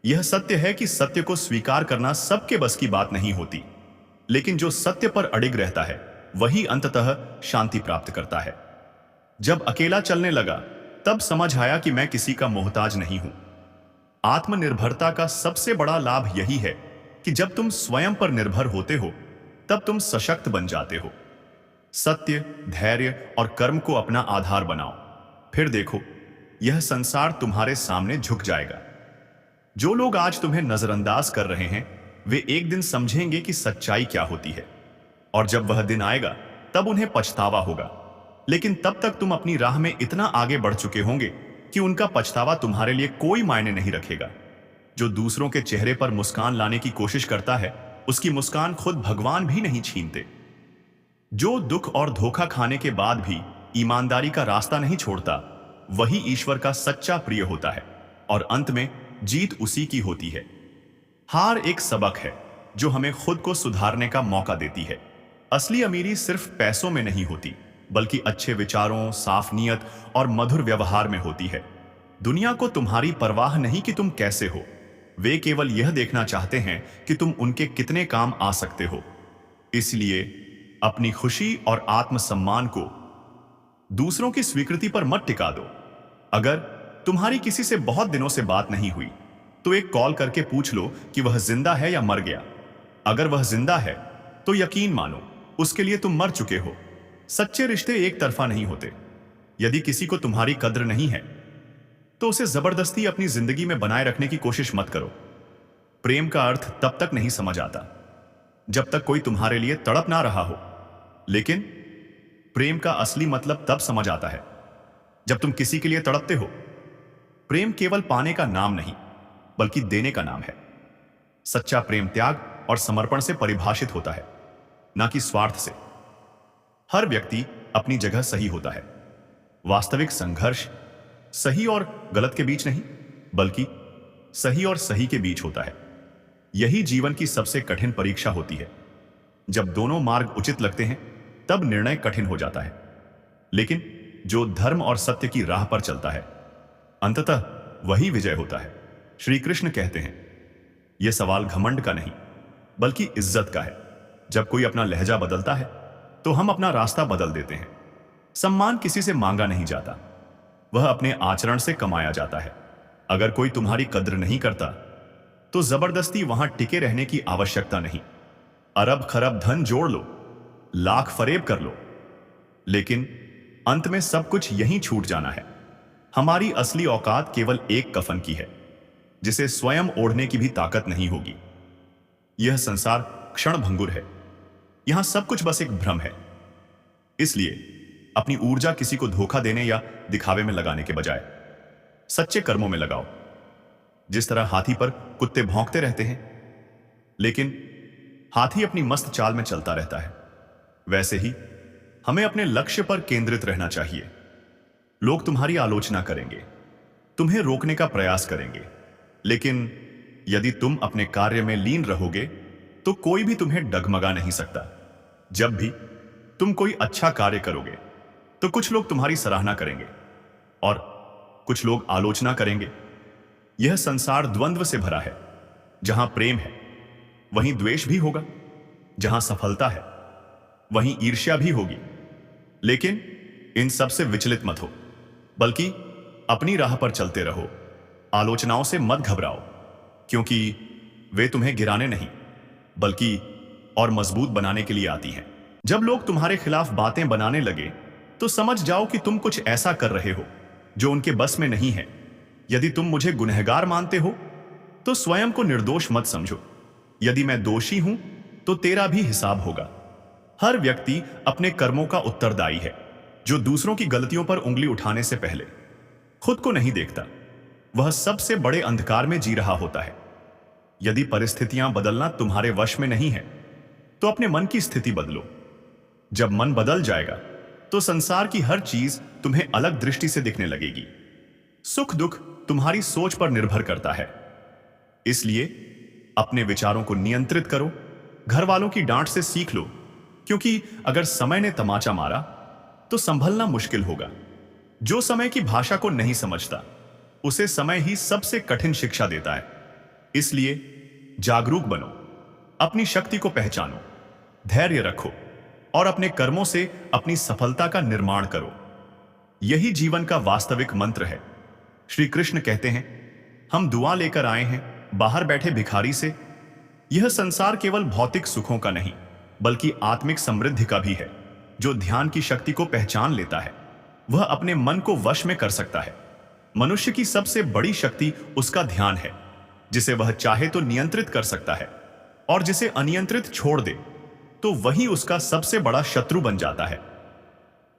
Speaker 1: यह सत्य है कि सत्य को स्वीकार करना सबके बस की बात नहीं होती, लेकिन जो सत्य पर अडिग रहता है वही अंततः शांति प्राप्त करता है। जब अकेला चलने लगा तब समझ आया कि मैं किसी का मोहताज नहीं हूं। आत्मनिर्भरता का सबसे बड़ा लाभ यही है कि जब तुम स्वयं पर निर्भर होते हो तब तुम सशक्त बन जाते हो। सत्य, धैर्य और कर्म को अपना आधार बनाओ, फिर देखो यह संसार तुम्हारे सामने झुक जाएगा। जो लोग आज तुम्हें नजरअंदाज कर रहे हैं वे एक दिन समझेंगे कि सच्चाई क्या होती है, और जब वह दिन आएगा तब उन्हें पछतावा होगा। लेकिन तब तक तुम अपनी राह में इतना आगे बढ़ चुके होंगे कि उनका पछतावा तुम्हारे लिए कोई मायने नहीं रखेगा। जो दूसरों के चेहरे पर मुस्कान लाने की कोशिश करता है उसकी मुस्कान खुद भगवान भी नहीं छीनते। जो दुख और धोखा खाने के बाद भी ईमानदारी का रास्ता नहीं छोड़ता वही ईश्वर का सच्चा प्रिय होता है, और अंत में जीत उसी की होती है। हार एक सबक है जो हमें खुद को सुधारने का मौका देती है। असली अमीरी सिर्फ पैसों में नहीं होती बल्कि अच्छे विचारों, साफ नीयत और मधुर व्यवहार में होती है। दुनिया को तुम्हारी परवाह नहीं कि तुम कैसे हो, वे केवल यह देखना चाहते हैं कि तुम उनके कितने काम आ सकते हो। इसलिए अपनी खुशी और आत्मसम्मान को दूसरों की स्वीकृति पर मत टिका दो। अगर तुम्हारी किसी से बहुत दिनों से बात नहीं हुई तो एक कॉल करके पूछ लो कि वह जिंदा है या मर गया। अगर वह जिंदा है तो यकीन मानो उसके लिए तुम मर चुके हो। सच्चे रिश्ते एक तरफा नहीं होते। यदि किसी को तुम्हारी कद्र नहीं है तो उसे जबरदस्ती अपनी जिंदगी में बनाए रखने की कोशिश मत करो। प्रेम का अर्थ तब तक नहीं समझ आता जब तक कोई तुम्हारे लिए तड़प ना रहा हो, लेकिन प्रेम का असली मतलब तब समझ आता है जब तुम किसी के लिए तड़पते हो। प्रेम केवल पाने का नाम नहीं बल्कि देने का नाम है। सच्चा प्रेम त्याग और समर्पण से परिभाषित होता है, ना कि स्वार्थ से। हर व्यक्ति अपनी जगह सही होता है। वास्तविक संघर्ष सही और गलत के बीच नहीं बल्कि सही और सही के बीच होता है। यही जीवन की सबसे कठिन परीक्षा होती है। जब दोनों मार्ग उचित लगते हैं तब निर्णय कठिन हो जाता है, लेकिन जो धर्म और सत्य की राह पर चलता है अंततः वही विजय होता है। श्री कृष्ण कहते हैं, यह सवाल घमंड का नहीं बल्कि इज्जत का है। जब कोई अपना लहजा बदलता है तो हम अपना रास्ता बदल देते हैं। सम्मान किसी से मांगा नहीं जाता, वह अपने आचरण से कमाया जाता है। अगर कोई तुम्हारी कद्र नहीं करता तो जबरदस्ती वहां टिके रहने की आवश्यकता नहीं। अरब खरब धन जोड़ लो, लाख फरेब कर लो, लेकिन अंत में सब कुछ यहीं छूट जाना है। हमारी असली औकात केवल एक कफन की है जिसे स्वयं ओढ़ने की भी ताकत नहीं होगी। यह संसार क्षण भंगुर है, यहां सब कुछ बस एक भ्रम है। इसलिए अपनी ऊर्जा किसी को धोखा देने या दिखावे में लगाने के बजाय सच्चे कर्मों में लगाओ। जिस तरह हाथी पर कुत्ते भौंकते रहते हैं लेकिन हाथी अपनी मस्त चाल में चलता रहता है, वैसे ही हमें अपने लक्ष्य पर केंद्रित रहना चाहिए। लोग तुम्हारी आलोचना करेंगे, तुम्हें रोकने का प्रयास करेंगे, लेकिन यदि तुम अपने कार्य में लीन रहोगे तो कोई भी तुम्हें डगमगा नहीं सकता। जब भी तुम कोई अच्छा कार्य करोगे तो कुछ लोग तुम्हारी सराहना करेंगे और कुछ लोग आलोचना करेंगे। यह संसार द्वंद्व से भरा है। जहां प्रेम है वहीं द्वेष भी होगा, जहां सफलता है वहीं ईर्ष्या भी होगी। लेकिन इन सब से विचलित मत हो, बल्कि अपनी राह पर चलते रहो। आलोचनाओं से मत घबराओ, क्योंकि वे तुम्हें गिराने नहीं, बल्कि और मजबूत बनाने के लिए आती हैं। जब लोग तुम्हारे खिलाफ बातें बनाने लगे, तो समझ जाओ कि तुम कुछ ऐसा कर रहे हो जो उनके बस में नहीं है। यदि तुम मुझे गुनहगार मानते हो, तो स्वयं को निर्दोष मत समझो। यदि मैं दोषी हूं, तो तेरा भी हिसाब होगा। हर व्यक्ति अपने कर्मों का उत्तरदायी है। जो दूसरों की गलतियों पर उंगली उठाने से पहले खुद को नहीं देखता, वह सबसे बड़े अंधकार में जी रहा होता है। यदि परिस्थितियां बदलना तुम्हारे वश में नहीं है, तो अपने मन की स्थिति बदलो। जब मन बदल जाएगा, तो संसार की हर चीज तुम्हें अलग दृष्टि से दिखने लगेगी। सुख दुख तुम्हारी सोच पर निर्भर करता है। इसलिए अपने विचारों को नियंत्रित करो। घर वालों की डांट से सीख लो, क्योंकि अगर समय ने तमाचा मारा तो संभलना मुश्किल होगा। जो समय की भाषा को नहीं समझता, उसे समय ही सबसे कठिन शिक्षा देता है। इसलिए जागरूक बनो, अपनी शक्ति को पहचानो, धैर्य रखो और अपने कर्मों से अपनी सफलता का निर्माण करो। यही जीवन का वास्तविक मंत्र है। श्री कृष्ण कहते हैं, हम दुआ लेकर आए हैं बाहर बैठे भिखारी से। यह संसार केवल भौतिक सुखों का नहीं, बल्कि आत्मिक समृद्धि का भी है। जो ध्यान की शक्ति को पहचान लेता है, वह अपने मन को वश में कर सकता है। मनुष्य की सबसे बड़ी शक्ति उसका ध्यान है, जिसे वह चाहे तो नियंत्रित कर सकता है, और जिसे अनियंत्रित छोड़ दे तो वही उसका सबसे बड़ा शत्रु बन जाता है।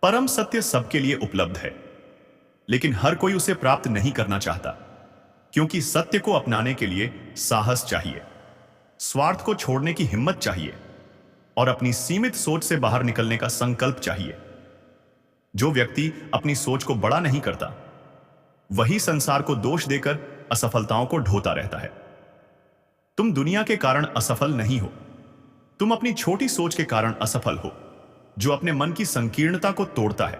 Speaker 1: परम सत्य सबके लिए उपलब्ध है, लेकिन हर कोई उसे प्राप्त नहीं करना चाहता, क्योंकि सत्य को अपनाने के लिए साहस चाहिए, स्वार्थ को छोड़ने की हिम्मत चाहिए और अपनी सीमित सोच से बाहर निकलने का संकल्प चाहिए। जो व्यक्ति अपनी सोच को बड़ा नहीं करता, वही संसार को दोष देकर असफलताओं को ढोता रहता है। तुम दुनिया के कारण असफल नहीं हो, तुम अपनी छोटी सोच के कारण असफल हो। जो अपने मन की संकीर्णता को तोड़ता है,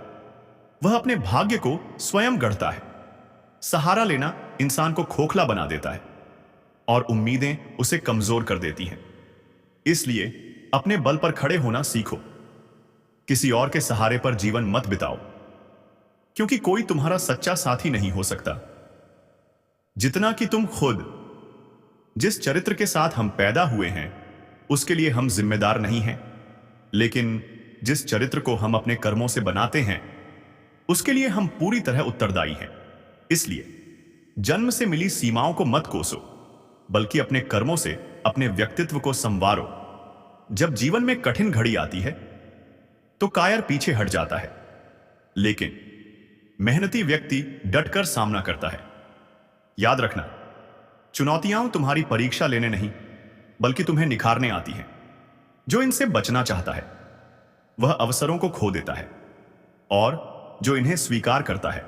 Speaker 1: वह अपने भाग्य को स्वयं गढ़ता है। सहारा लेना इंसान को खोखला बना देता है और उम्मीदें उसे कमजोर कर देती हैं। इसलिए अपने बल पर खड़े होना सीखो। किसी और के सहारे पर जीवन मत बिताओ, क्योंकि कोई तुम्हारा सच्चा साथी नहीं हो सकता जितना कि तुम खुद। जिस चरित्र के साथ हम पैदा हुए हैं, उसके लिए हम जिम्मेदार नहीं हैं, लेकिन जिस चरित्र को हम अपने कर्मों से बनाते हैं, उसके लिए हम पूरी तरह उत्तरदायी हैं। इसलिए जन्म से मिली सीमाओं को मत कोसो, बल्कि अपने कर्मों से अपने व्यक्तित्व को संवारो। जब जीवन में कठिन घड़ी आती है, तो कायर पीछे हट जाता है, लेकिन मेहनती व्यक्ति डटकर सामना करता है। याद रखना, चुनौतियां तुम्हारी परीक्षा लेने नहीं, बल्कि तुम्हें निखारने आती हैं। जो इनसे बचना चाहता है, वह अवसरों को खो देता है, और जो इन्हें स्वीकार करता है,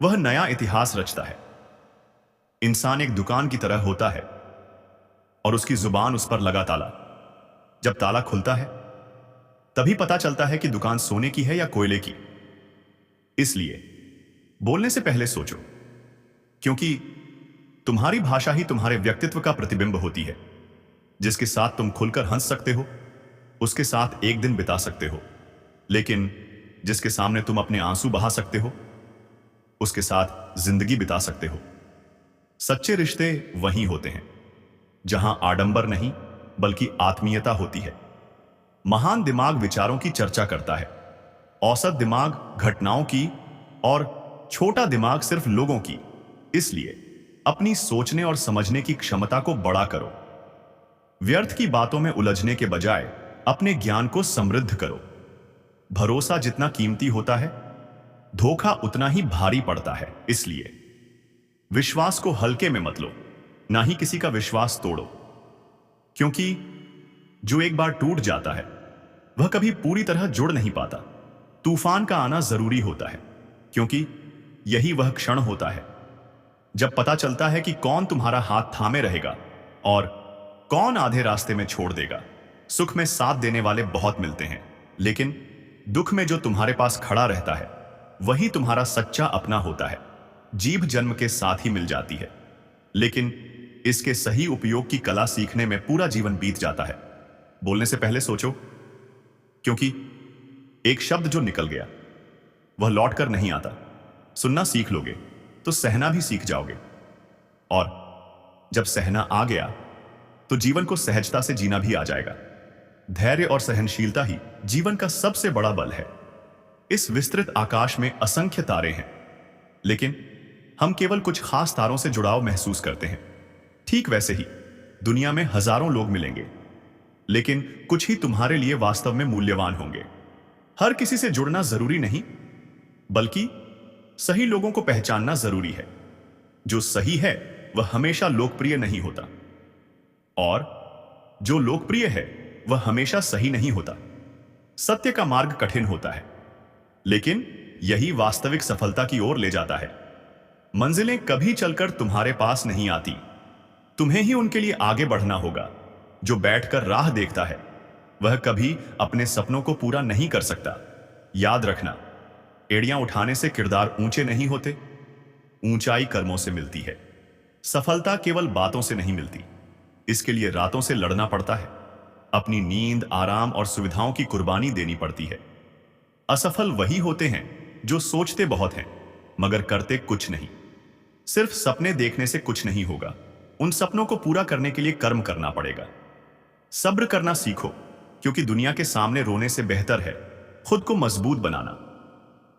Speaker 1: वह नया इतिहास रचता है। इंसान एक दुकान की तरह होता है, और उसकी जुबान उस पर लगा ताला। जब ताला खुलता है, तभी पता चलता है कि दुकान सोने की है या कोयले की। इसलिए बोलने से पहले सोचो, क्योंकि तुम्हारी भाषा ही तुम्हारे व्यक्तित्व का प्रतिबिंब होती है। जिसके साथ तुम खुलकर हंस सकते हो, उसके साथ एक दिन बिता सकते हो, लेकिन जिसके सामने तुम अपने आंसू बहा सकते हो, उसके साथ जिंदगी बिता सकते हो। सच्चे रिश्ते वही होते हैं जहां आडंबर नहीं, बल्कि आत्मीयता होती है। महान दिमाग विचारों की चर्चा करता है, औसत दिमाग घटनाओं की, और छोटा दिमाग सिर्फ लोगों की। इसलिए अपनी सोचने और समझने की क्षमता को बड़ा करो। व्यर्थ की बातों में उलझने के बजाय अपने ज्ञान को समृद्ध करो। भरोसा जितना कीमती होता है, धोखा उतना ही भारी पड़ता है। इसलिए विश्वास को हल्के में मत लो, ना ही किसी का विश्वास तोड़ो, क्योंकि जो एक बार टूट जाता है, वह कभी पूरी तरह जुड़ नहीं पाता। तूफान का आना जरूरी होता है, क्योंकि यही वह क्षण होता है जब पता चलता है कि कौन तुम्हारा हाथ थामे रहेगा और कौन आधे रास्ते में छोड़ देगा। सुख में साथ देने वाले बहुत मिलते हैं, लेकिन दुख में जो तुम्हारे पास खड़ा रहता है, वही तुम्हारा सच्चा अपना होता है। जीभ जन्म के साथ ही मिल जाती है, लेकिन इसके सही उपयोग की कला सीखने में पूरा जीवन बीत जाता है। बोलने से पहले सोचो, क्योंकि एक शब्द जो निकल गया, वह लौट कर नहीं आता। सुनना सीख लोगे तो सहना भी सीख जाओगे, और जब सहना आ गया तो जीवन को सहजता से जीना भी आ जाएगा। धैर्य और सहनशीलता ही जीवन का सबसे बड़ा बल है। इस विस्तृत आकाश में असंख्य तारे हैं, लेकिन हम केवल कुछ खास तारों से जुड़ाव महसूस करते हैं। ठीक वैसे ही दुनिया में हजारों लोग मिलेंगे, लेकिन कुछ ही तुम्हारे लिए वास्तव में मूल्यवान होंगे। हर किसी से जुड़ना जरूरी नहीं, बल्कि सही लोगों को पहचानना जरूरी है। जो सही है वह हमेशा लोकप्रिय नहीं होता, और जो लोकप्रिय है वह हमेशा सही नहीं होता। सत्य का मार्ग कठिन होता है, लेकिन यही वास्तविक सफलता की ओर ले जाता है। मंजिलें कभी चलकर तुम्हारे पास नहीं आती, तुम्हें ही उनके लिए आगे बढ़ना होगा। जो बैठकर राह देखता है वह कभी अपने सपनों को पूरा नहीं कर सकता। याद रखना, एड़ियां उठाने से किरदार ऊंचे नहीं होते, ऊंचाई कर्मों से मिलती है। सफलता केवल बातों से नहीं मिलती, इसके लिए रातों से लड़ना पड़ता है। अपनी नींद, आराम और सुविधाओं की कुर्बानी देनी पड़ती है। असफल वही होते हैं जो सोचते बहुत हैं मगर करते कुछ नहीं। सिर्फ सपने देखने से कुछ नहीं होगा, उन सपनों को पूरा करने के लिए कर्म करना पड़ेगा। सब्र करना सीखो, क्योंकि दुनिया के सामने रोने से बेहतर है खुद को मजबूत बनाना।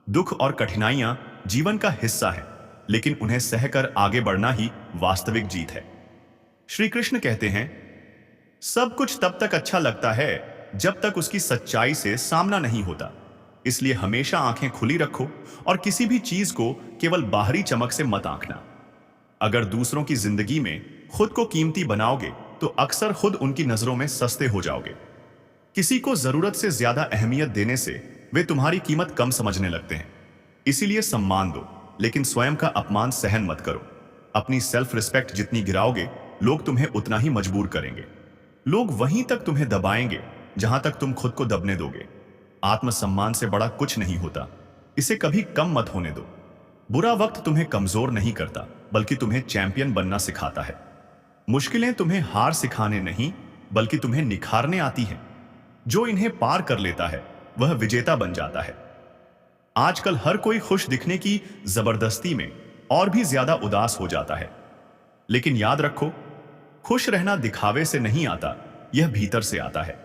Speaker 1: दुख और कठिनाइयां जीवन का हिस्सा है, लेकिन उन्हें सहकर आगे बढ़ना ही वास्तविक जीत है। श्री कृष्ण कहते हैं, सब कुछ तब तक अच्छा लगता है जब तक उसकी सच्चाई से सामना नहीं होता। इसलिए हमेशा आंखें खुली रखो और किसी भी चीज को केवल बाहरी चमक से मत आंकना। अगर दूसरों की जिंदगी में खुद को कीमती बनाओगे तो अक्सर खुद उनकी नजरों में सस्ते हो जाओगे। किसी को जरूरत से ज्यादा अहमियत देने से वे तुम्हारी कीमत कम समझने लगते हैं। इसीलिए सम्मान दो, लेकिन स्वयं का अपमान सहन मत करो। अपनी सेल्फ रिस्पेक्ट जितनी गिराओगे, लोग तुम्हें उतना ही मजबूर करेंगे। लोग वहीं तक तुम्हें दबाएंगे जहां तक तुम खुद को दबने दोगे। आत्मसम्मान से बड़ा कुछ नहीं होता, इसे कभी कम मत होने दो। बुरा वक्त तुम्हें कमजोर नहीं करता, बल्कि तुम्हें चैंपियन बनना सिखाता है। मुश्किलें तुम्हें हार सिखाने नहीं, बल्कि तुम्हें निखारने आती हैं। जो इन्हें पार कर लेता है वह विजेता बन जाता है। आजकल हर कोई खुश दिखने की जबरदस्ती में और भी ज्यादा उदास हो जाता है, लेकिन याद रखो, खुश रहना दिखावे से नहीं आता, यह भीतर से आता है।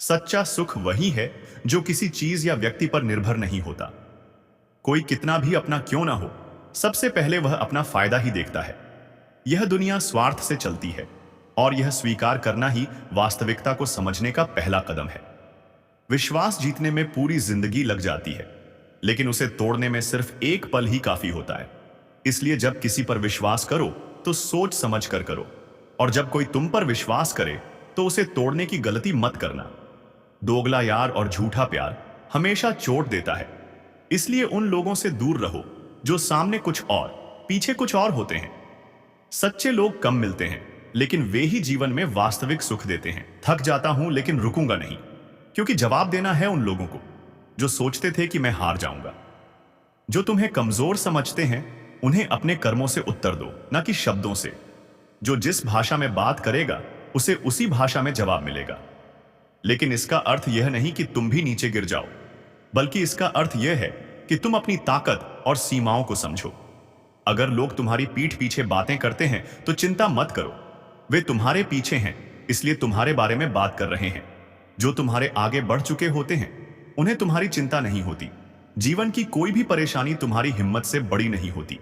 Speaker 1: सच्चा सुख वही है जो किसी चीज या व्यक्ति पर निर्भर नहीं होता। कोई कितना भी अपना क्यों ना हो, सबसे पहले वह अपना फायदा ही देखता है। यह दुनिया स्वार्थ से चलती है, और यह स्वीकार करना ही वास्तविकता को समझने का पहला कदम है। विश्वास जीतने में पूरी जिंदगी लग जाती है, लेकिन उसे तोड़ने में सिर्फ एक पल ही काफी होता है। इसलिए जब किसी पर विश्वास करो तो सोच समझ कर करो, और जब कोई तुम पर विश्वास करे तो उसे तोड़ने की गलती मत करना। दोगला यार और झूठा प्यार हमेशा चोट देता है। इसलिए उन लोगों से दूर रहो जो सामने कुछ और पीछे कुछ और होते हैं। सच्चे लोग कम मिलते हैं, लेकिन वे ही जीवन में वास्तविक सुख देते हैं। थक जाता हूं लेकिन रुकूंगा नहीं, क्योंकि जवाब देना है उन लोगों को जो सोचते थे कि मैं हार जाऊंगा। जो तुम्हें कमजोर समझते हैं उन्हें अपने कर्मों से उत्तर दो, न कि शब्दों से। जो जिस भाषा में बात करेगा उसे उसी भाषा में जवाब मिलेगा। लेकिन इसका अर्थ यह नहीं कि तुम भी नीचे गिर जाओ, बल्कि इसका अर्थ यह है कि तुम अपनी ताकत और सीमाओं को समझो। अगर लोग तुम्हारी पीठ पीछे बातें करते हैं तो चिंता मत करो, वे तुम्हारे पीछे हैं, इसलिए तुम्हारे बारे में बात कर रहे हैं। जो तुम्हारे आगे बढ़ चुके होते हैं उन्हें तुम्हारी चिंता नहीं होती। जीवन की कोई भी परेशानी तुम्हारी हिम्मत से बड़ी नहीं होती।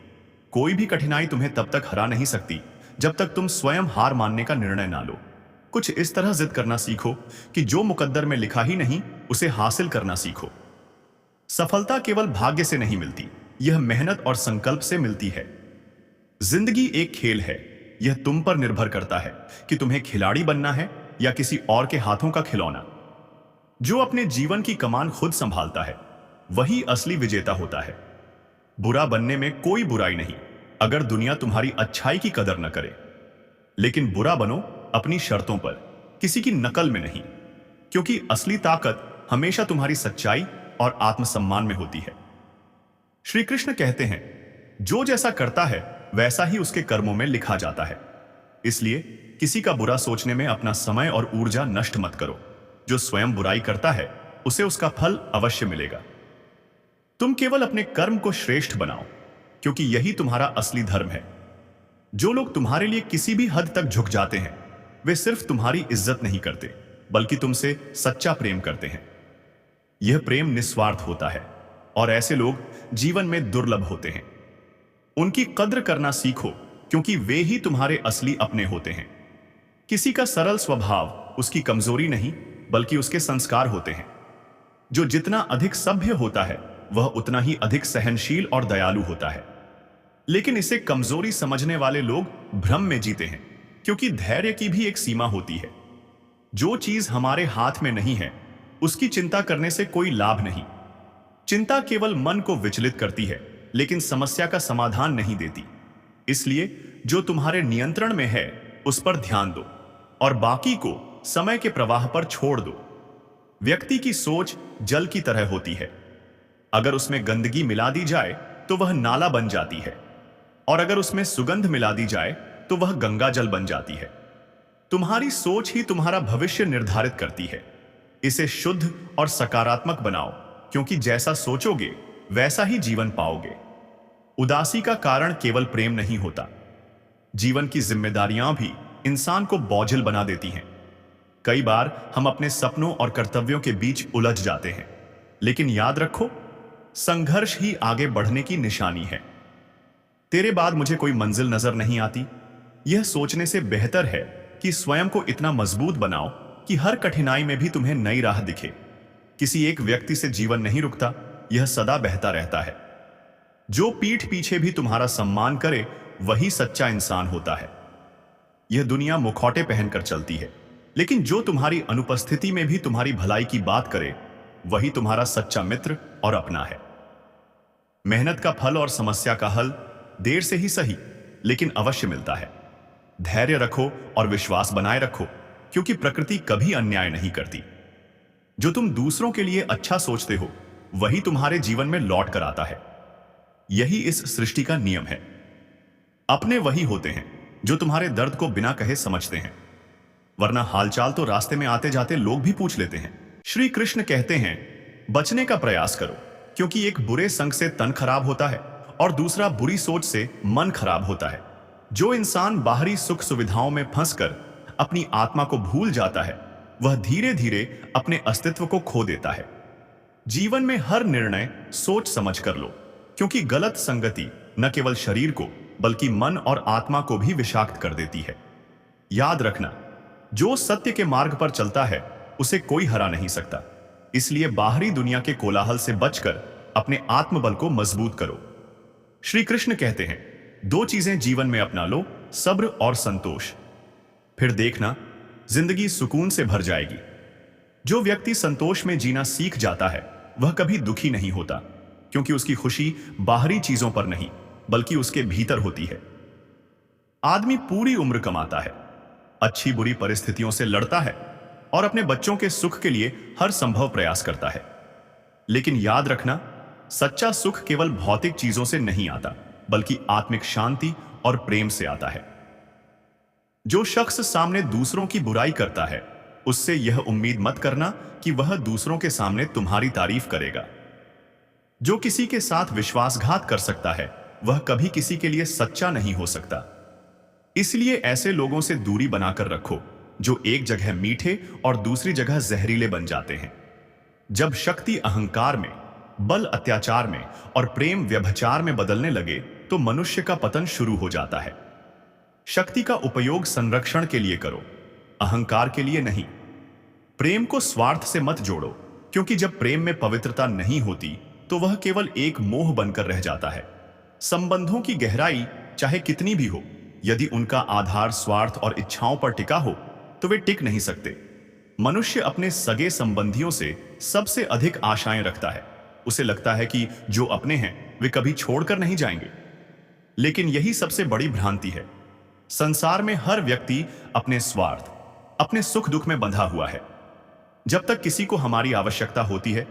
Speaker 1: कोई भी कठिनाई तुम्हें तब तक हरा नहीं सकती जब तक तुम स्वयं हार मानने का निर्णय ना लो। कुछ इस तरह जिद करना सीखो कि जो मुकद्दर में लिखा ही नहीं उसे हासिल करना सीखो। सफलता केवल भाग्य से नहीं मिलती, यह मेहनत और संकल्प से मिलती है। जिंदगी एक खेल है, यह तुम पर निर्भर करता है कि तुम्हें खिलाड़ी बनना है या किसी और के हाथों का खिलौना। जो अपने जीवन की कमान खुद संभालता है वही असली विजेता होता है। बुरा बनने में कोई बुराई नहीं अगर दुनिया तुम्हारी अच्छाई की कदर न करे, लेकिन बुरा बनो अपनी शर्तों पर, किसी की नकल में नहीं, क्योंकि असली ताकत हमेशा तुम्हारी सच्चाई और आत्मसम्मान में होती है। श्री कृष्ण कहते हैं, जो जैसा करता है वैसा ही उसके कर्मों में लिखा जाता है। इसलिए किसी का बुरा सोचने में अपना समय और ऊर्जा नष्ट मत करो। जो स्वयं बुराई करता है उसे उसका फल अवश्य मिलेगा। तुम केवल अपने कर्म को श्रेष्ठ बनाओ, क्योंकि यही तुम्हारा असली धर्म है। जो लोग तुम्हारे लिए किसी भी हद तक झुक जाते हैं, वे सिर्फ तुम्हारी इज्जत नहीं करते, बल्कि तुमसे सच्चा प्रेम करते हैं। यह प्रेम निस्वार्थ होता है, और ऐसे लोग जीवन में दुर्लभ होते हैं। उनकी कद्र करना सीखो, क्योंकि वे ही तुम्हारे असली अपने होते हैं। किसी का सरल स्वभाव उसकी कमजोरी नहीं, बल्कि उसके संस्कार होते हैं। जो जितना अधिक सभ्य होता है, वह उतना ही अधिक सहनशील और दयालु होता है। लेकिन इसे कमजोरी समझने वाले लोग भ्रम में जीते हैं, क्योंकि धैर्य की भी एक सीमा होती है। जो चीज हमारे हाथ में नहीं है, उसकी चिंता करने से कोई लाभ नहीं। चिंता केवल मन को विचलित करती है, लेकिन समस्या का समाधान नहीं देती। इसलिए जो तुम्हारे नियंत्रण में है, उस पर ध्यान दो, और बाकी को समय के प्रवाह पर छोड़ दो। व्यक्ति की सोच जल की तरह होती है। अगर उसमें गंदगी मिला दी जाए तो वह नाला बन जाती है, और अगर उसमें सुगंध मिला दी जाए तो वह गंगा जल बन जाती है। तुम्हारी सोच ही तुम्हारा भविष्य निर्धारित करती है। इसे शुद्ध और सकारात्मक बनाओ, क्योंकि जैसा सोचोगे वैसा ही जीवन पाओगे। उदासी का कारण केवल प्रेम नहीं होता। जीवन की जिम्मेदारियां भी इंसान को बोझिल बना देती हैं। कई बार हम अपने सपनों और कर्तव्यों के बीच उलझ जाते हैं, लेकिन याद रखो, संघर्ष ही आगे बढ़ने की निशानी है। तेरे बाद मुझे कोई मंजिल नजर नहीं आती, यह सोचने से बेहतर है कि स्वयं को इतना मजबूत बनाओ कि हर कठिनाई में भी तुम्हें नई राह दिखे। किसी एक व्यक्ति से जीवन नहीं रुकता, यह सदा बहता रहता है। जो पीठ पीछे भी तुम्हारा सम्मान करे, वही सच्चा इंसान होता है। यह दुनिया मुखौटे पहनकर चलती है, लेकिन जो तुम्हारी अनुपस्थिति में भी तुम्हारी भलाई की बात करे, वही तुम्हारा सच्चा मित्र और अपना है। मेहनत का फल और समस्या का हल देर से ही सही, लेकिन अवश्य मिलता है। धैर्य रखो और विश्वास बनाए रखो, क्योंकि प्रकृति कभी अन्याय नहीं करती। जो तुम दूसरों के लिए अच्छा सोचते हो, वही तुम्हारे जीवन में लौट कर आता है। यही इस सृष्टि का नियम है। अपने वही होते हैं जो तुम्हारे दर्द को बिना कहे समझते हैं, वरना हालचाल तो रास्ते में आते जाते लोग भी पूछ लेते हैं। श्री कृष्ण कहते हैं, बचने का प्रयास करो, क्योंकि एक बुरे संग से तन खराब होता है और दूसरा बुरी सोच से मन खराब होता है। जो इंसान बाहरी सुख सुविधाओं में फंसकर अपनी आत्मा को भूल जाता है, वह धीरे धीरे अपने अस्तित्व को खो देता है। जीवन में हर निर्णय सोच समझ कर लो, क्योंकि गलत संगति न केवल शरीर को बल्कि मन और आत्मा को भी विषाक्त कर देती है। याद रखना, जो सत्य के मार्ग पर चलता है उसे कोई हरा नहीं सकता। इसलिए बाहरी दुनिया के कोलाहल से बचकर अपने आत्मबल को मजबूत करो। श्री कृष्ण कहते हैं, दो चीजें जीवन में अपना लो, सब्र और संतोष। फिर देखना, जिंदगी सुकून से भर जाएगी। जो व्यक्ति संतोष में जीना सीख जाता है, वह कभी दुखी नहीं होता, क्योंकि उसकी खुशी बाहरी चीजों पर नहीं बल्कि उसके भीतर होती है। आदमी पूरी उम्र कमाता है, अच्छी बुरी परिस्थितियों से लड़ता है और अपने बच्चों के सुख के लिए हर संभव प्रयास करता है। लेकिन याद रखना, सच्चा सुख केवल भौतिक चीजों से नहीं आता, बल्कि आत्मिक शांति और प्रेम से आता है। जो शख्स सामने दूसरों की बुराई करता है, उससे यह उम्मीद मत करना कि वह दूसरों के सामने तुम्हारी तारीफ करेगा। जो किसी के साथ विश्वासघात कर सकता है, वह कभी किसी के लिए सच्चा नहीं हो सकता। इसलिए ऐसे लोगों से दूरी बनाकर रखो, जो एक जगह मीठे और दूसरी जगह जहरीले बन जाते हैं। जब शक्ति अहंकार में, बल अत्याचार में और प्रेम व्यभिचार में बदलने लगे, तो मनुष्य का पतन शुरू हो जाता है। शक्ति का उपयोग संरक्षण के लिए करो, अहंकार के लिए नहीं। प्रेम को स्वार्थ से मत जोड़ो, क्योंकि जब प्रेम में पवित्रता नहीं होती तो वह केवल एक मोह बनकर रह जाता है। संबंधों की गहराई चाहे कितनी भी हो, यदि उनका आधार स्वार्थ और इच्छाओं पर टिका हो तो वे टिक नहीं सकते। मनुष्य अपने सगे संबंधियों से सबसे अधिक आशाएं रखता है। उसे लगता है कि जो अपने हैं वे कभी छोड़कर नहीं जाएंगे, लेकिन यही सबसे बड़ी भ्रांति है। संसार में हर व्यक्ति अपने स्वार्थ, अपने सुख दुख में बंधा हुआ है। जब तक किसी को हमारी आवश्यकता होती है,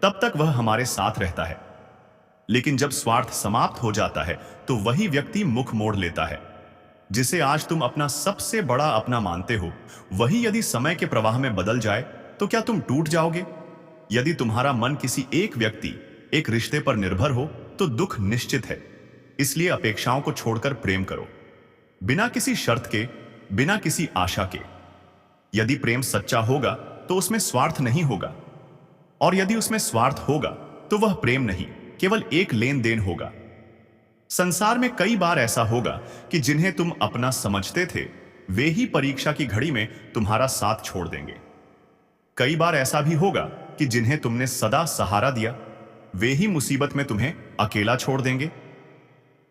Speaker 1: तब तक वह हमारे साथ रहता है। लेकिन जब स्वार्थ समाप्त हो जाता है, तो वही व्यक्ति मुख मोड़ लेता है। जिसे आज तुम अपना सबसे बड़ा अपना मानते हो, वही यदि समय के प्रवाह में बदल जाए तो क्या तुम टूट जाओगे? यदि तुम्हारा मन किसी एक व्यक्ति एक रिश्ते पर निर्भर हो तो दुख निश्चित है। इसलिए अपेक्षाओं को छोड़कर प्रेम करो, बिना किसी शर्त के, बिना किसी आशा के। यदि प्रेम सच्चा होगा तो उसमें स्वार्थ नहीं होगा, और यदि उसमें स्वार्थ होगा तो वह प्रेम नहीं, केवल एक लेन देन होगा। संसार में कई बार ऐसा होगा कि जिन्हें तुम अपना समझते थे वे ही परीक्षा की घड़ी में तुम्हारा साथ छोड़ देंगे। कई बार ऐसा भी होगा कि जिन्हें तुमने सदा सहारा दिया वे ही मुसीबत में तुम्हें अकेला छोड़ देंगे।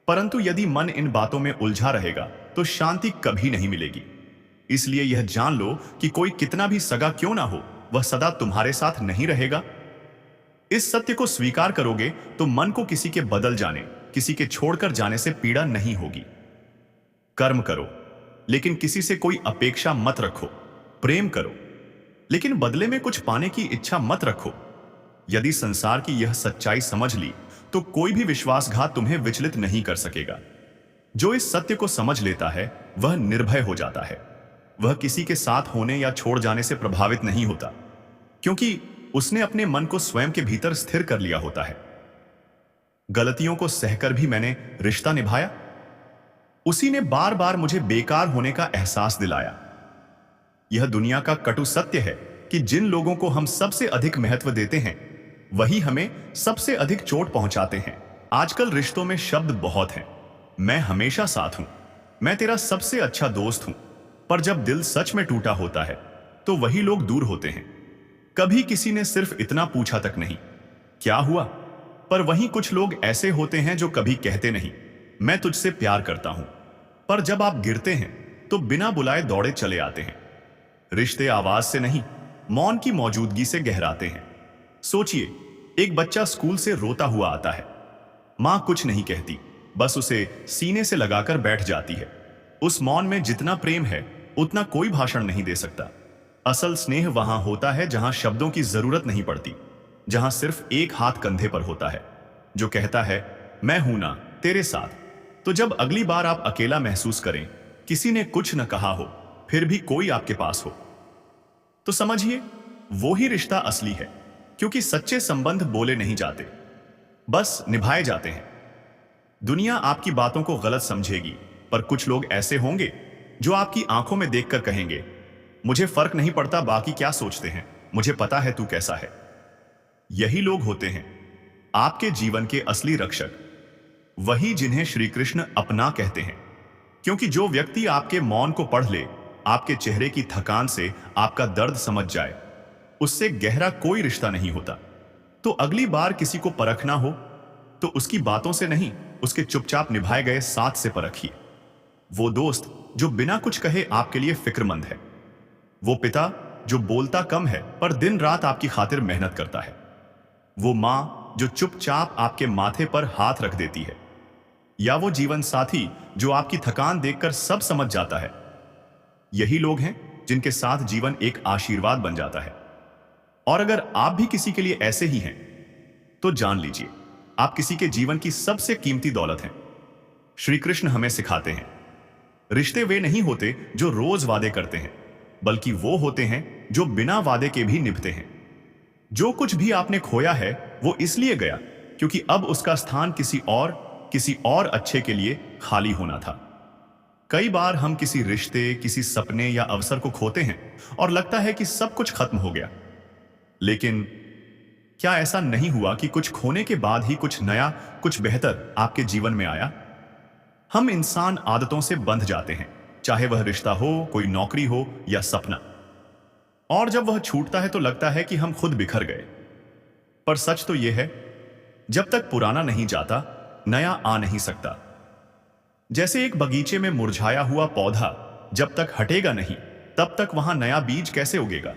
Speaker 1: परंतु यदि मन इन बातों में उलझा रहेगा तो शांति कभी नहीं मिलेगी। इसलिए यह जान लो कि कोई कितना भी सगा क्यों ना हो, वह सदा तुम्हारे साथ नहीं रहेगा। इस सत्य को स्वीकार करोगे तो मन को किसी के बदल जाने, किसी के छोड़कर जाने से पीड़ा नहीं होगी। कर्म करो लेकिन किसी से कोई अपेक्षा मत रखो। प्रेम करो लेकिन बदले में कुछ पाने की इच्छा मत रखो। यदि संसार की यह सच्चाई समझ ली तो कोई भी विश्वासघात तुम्हें विचलित नहीं कर सकेगा। जो इस सत्य को समझ लेता है वह निर्भय हो जाता है। वह किसी के साथ होने या छोड़ जाने से प्रभावित नहीं होता, क्योंकि उसने अपने मन को स्वयं के भीतर स्थिर कर लिया होता है। गलतियों को सहकर भी मैंने रिश्ता निभाया। उसी ने बार बार मुझे बेकार होने का एहसास दिलाया। यह दुनिया का कटु सत्य है कि जिन लोगों को हम सबसे अधिक महत्व देते हैं वही हमें सबसे अधिक चोट पहुंचाते हैं। आजकल रिश्तों में शब्द बहुत हैं। मैं हमेशा साथ हूं, मैं तेरा सबसे अच्छा दोस्त हूं, पर जब दिल सच में टूटा होता है तो वही लोग दूर होते हैं। कभी किसी ने सिर्फ इतना पूछा तक नहीं, क्या हुआ? पर वहीं कुछ लोग ऐसे होते हैं जो कभी कहते नहीं, मैं तुझसे प्यार करता हूं, पर जब आप गिरते हैं तो बिना बुलाए दौड़े चले आते हैं। रिश्ते आवाज से नहीं, मौन की मौजूदगी से गहराते हैं। सोचिए, एक बच्चा स्कूल से रोता हुआ आता है। मां कुछ नहीं कहती, बस उसे सीने से लगाकर बैठ जाती है। उस मौन में जितना प्रेम है उतना कोई भाषण नहीं दे सकता। असल स्नेह वहां होता है जहां शब्दों की जरूरत नहीं पड़ती, जहां सिर्फ एक हाथ कंधे पर होता है जो कहता है मैं हूं ना तेरे साथ। तो जब अगली बार आप अकेला महसूस करें, किसी ने कुछ न कहा हो, फिर भी कोई आपके पास हो, तो समझिए वो ही रिश्ता असली है। क्योंकि सच्चे संबंध बोले नहीं जाते, बस निभाए जाते हैं। दुनिया आपकी बातों को गलत समझेगी, पर कुछ लोग ऐसे होंगे जो आपकी आंखों में देखकर कहेंगे, मुझे फर्क नहीं पड़ता बाकी क्या सोचते हैं, मुझे पता है तू कैसा है। यही लोग होते हैं आपके जीवन के असली रक्षक, वही जिन्हें श्री कृष्ण अपना कहते हैं। क्योंकि जो व्यक्ति आपके मौन को पढ़ ले, आपके चेहरे की थकान से आपका दर्द समझ जाए, उससे गहरा कोई रिश्ता नहीं होता। तो अगली बार किसी को परखना हो तो उसकी बातों से नहीं, उसके चुपचाप निभाए गए साथ से परखिए। वो दोस्त जो बिना कुछ कहे आपके लिए फिक्रमंद है, वो पिता जो बोलता कम है पर दिन रात आपकी खातिर मेहनत करता है, वो मां जो चुपचाप आपके माथे पर हाथ रख देती है, या वो जीवन साथी जो आपकी थकान देखकर सब समझ जाता है। यही लोग हैं जिनके साथ जीवन एक आशीर्वाद बन जाता है। और अगर आप भी किसी के लिए ऐसे ही हैं तो जान लीजिए आप किसी के जीवन की सबसे कीमती दौलत हैं। श्री कृष्ण हमें सिखाते हैं, रिश्ते वे नहीं होते जो रोज वादे करते हैं, बल्कि वो होते हैं जो बिना वादे के भी निभते हैं। जो कुछ भी आपने खोया है वो इसलिए गया क्योंकि अब उसका स्थान किसी और अच्छे के लिए खाली होना था। कई बार हम किसी रिश्ते, किसी सपने या अवसर को खोते हैं और लगता है कि सब कुछ खत्म हो गया। लेकिन क्या ऐसा नहीं हुआ कि कुछ खोने के बाद ही कुछ नया, कुछ बेहतर आपके जीवन में आया? हम इंसान आदतों से बंध जाते हैं, चाहे वह रिश्ता हो, कोई नौकरी हो या सपना। और जब वह छूटता है तो लगता है कि हम खुद बिखर गए। पर सच तो यह है, जब तक पुराना नहीं जाता नया आ नहीं सकता। जैसे एक बगीचे में मुरझाया हुआ पौधा जब तक हटेगा नहीं तब तक वहां नया बीज कैसे उगेगा।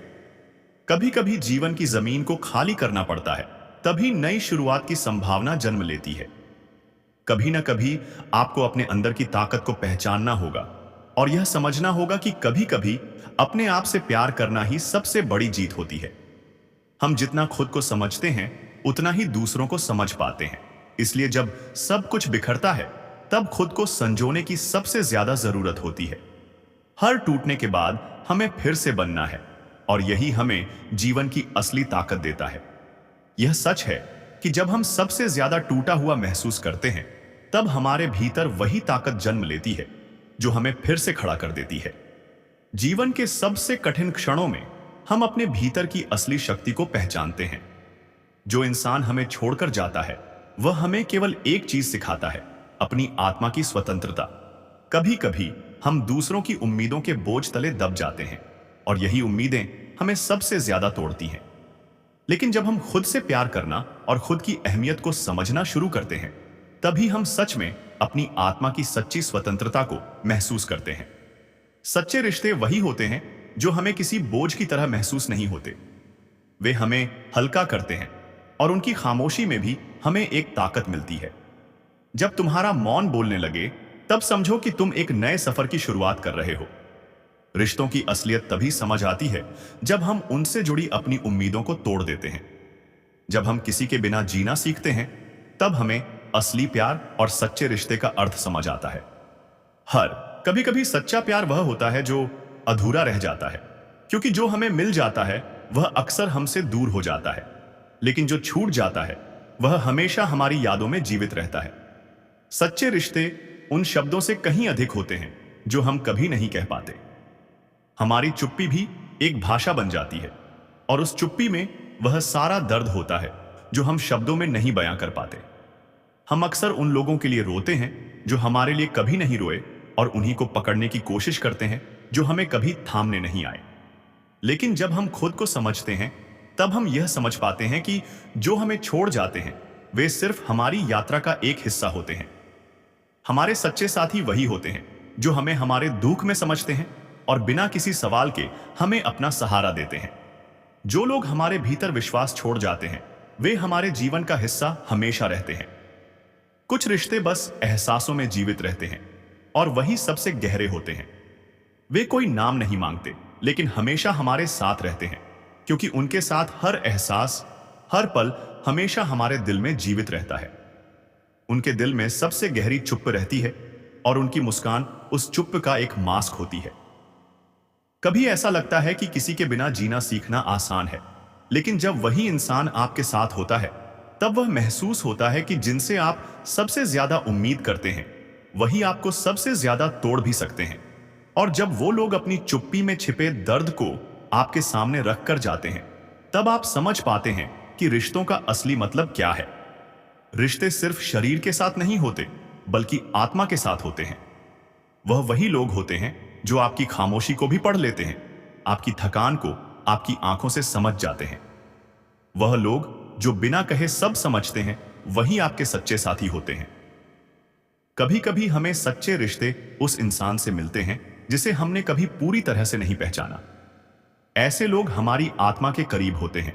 Speaker 1: कभी कभी जीवन की जमीन को खाली करना पड़ता है, तभी नई शुरुआत की संभावना जन्म लेती है। कभी ना कभी आपको अपने अंदर की ताकत को पहचानना होगा और यह समझना होगा कि कभी कभी अपने आप से प्यार करना ही सबसे बड़ी जीत होती है। हम जितना खुद को समझते हैं उतना ही दूसरों को समझ पाते हैं। इसलिए जब सब कुछ बिखरता है तब खुद को संजोने की सबसे ज्यादा जरूरत होती है। हर टूटने के बाद हमें फिर से बनना है और यही हमें जीवन की असली ताकत देता है। यह सच है कि जब हम सबसे ज्यादा टूटा हुआ महसूस करते हैं, तब हमारे भीतर वही ताकत जन्म लेती है जो हमें फिर से खड़ा कर देती है। जीवन के सबसे कठिन क्षणों में हम अपने भीतर की असली शक्ति को पहचानते हैं। जो इंसान हमें छोड़कर जाता है, वह हमें केवल एक चीज सिखाता है, अपनी आत्मा की स्वतंत्रता। कभी कभी हम दूसरों की उम्मीदों के बोझ तले दब जाते हैं और यही उम्मीदें हमें सबसे ज्यादा तोड़ती हैं। लेकिन जब हम खुद से प्यार करना और खुद की अहमियत को समझना शुरू करते हैं, तभी हम सच में अपनी आत्मा की सच्ची स्वतंत्रता को महसूस करते हैं। सच्चे रिश्ते वही होते हैं जो हमें किसी बोझ की तरह महसूस नहीं होते। वे हमें हल्का करते हैं और उनकी खामोशी में भी हमें एक ताकत मिलती है। जब तुम्हारा मौन बोलने लगे, तब समझो कि तुम एक नए सफर की शुरुआत कर रहे हो। रिश्तों की असलियत तभी समझ आती है जब हम उनसे जुड़ी अपनी उम्मीदों को तोड़ देते हैं। जब हम किसी के बिना जीना सीखते हैं, तब हमें असली प्यार और सच्चे रिश्ते का अर्थ समझ आता है। कभी कभी सच्चा प्यार वह होता है जो अधूरा रह जाता है, क्योंकि जो हमें मिल जाता है वह अक्सर हमसे दूर हो जाता है, लेकिन जो छूट जाता है वह हमेशा हमारी यादों में जीवित रहता है। सच्चे रिश्ते उन शब्दों से कहीं अधिक होते हैं जो हम कभी नहीं कह पाते। हमारी चुप्पी भी एक भाषा बन जाती है और उस चुप्पी में वह सारा दर्द होता है जो हम शब्दों में नहीं बयां कर पाते। हम अक्सर उन लोगों के लिए रोते हैं जो हमारे लिए कभी नहीं रोए, और उन्हीं को पकड़ने की कोशिश करते हैं जो हमें कभी थामने नहीं आए। लेकिन जब हम खुद को समझते हैं, तब हम यह समझ पाते हैं कि जो हमें छोड़ जाते हैं वे सिर्फ हमारी यात्रा का एक हिस्सा होते हैं। हमारे सच्चे साथी वही होते हैं जो हमें हमारे दुख में समझते हैं और बिना किसी सवाल के हमें अपना सहारा देते हैं। जो लोग हमारे भीतर विश्वास छोड़ जाते हैं, वे हमारे जीवन का हिस्सा हमेशा रहते हैं। कुछ रिश्ते बस एहसासों में जीवित रहते हैं और वही सबसे गहरे होते हैं। वे कोई नाम नहीं मांगते, लेकिन हमेशा हमारे साथ रहते हैं, क्योंकि उनके साथ हर एहसास, हर पल हमेशा हमारे दिल में जीवित रहता है। उनके दिल में सबसे गहरी चुप्प रहती है और उनकी मुस्कान उस चुप्प का एक मास्क होती है। कभी ऐसा लगता है कि किसी के बिना जीना सीखना आसान है, लेकिन जब वही इंसान आपके साथ होता है, तब वह महसूस होता है कि जिनसे आप सबसे ज्यादा उम्मीद करते हैं, वही आपको सबसे ज्यादा तोड़ भी सकते हैं। और जब वो लोग अपनी चुप्पी में छिपे दर्द को आपके सामने रख कर जाते हैं, तब आप समझ पाते हैं कि रिश्तों का असली मतलब क्या है। रिश्ते सिर्फ शरीर के साथ नहीं होते, बल्कि आत्मा के साथ होते हैं। वह वही लोग होते हैं जो आपकी खामोशी को भी पढ़ लेते हैं, आपकी थकान को आपकी आंखों से समझ जाते हैं। वह लोग जो बिना कहे सब समझते हैं, वही आपके सच्चे साथी होते हैं। कभी कभी हमें सच्चे रिश्ते उस इंसान से मिलते हैं जिसे हमने कभी पूरी तरह से नहीं पहचाना। ऐसे लोग हमारी आत्मा के करीब होते हैं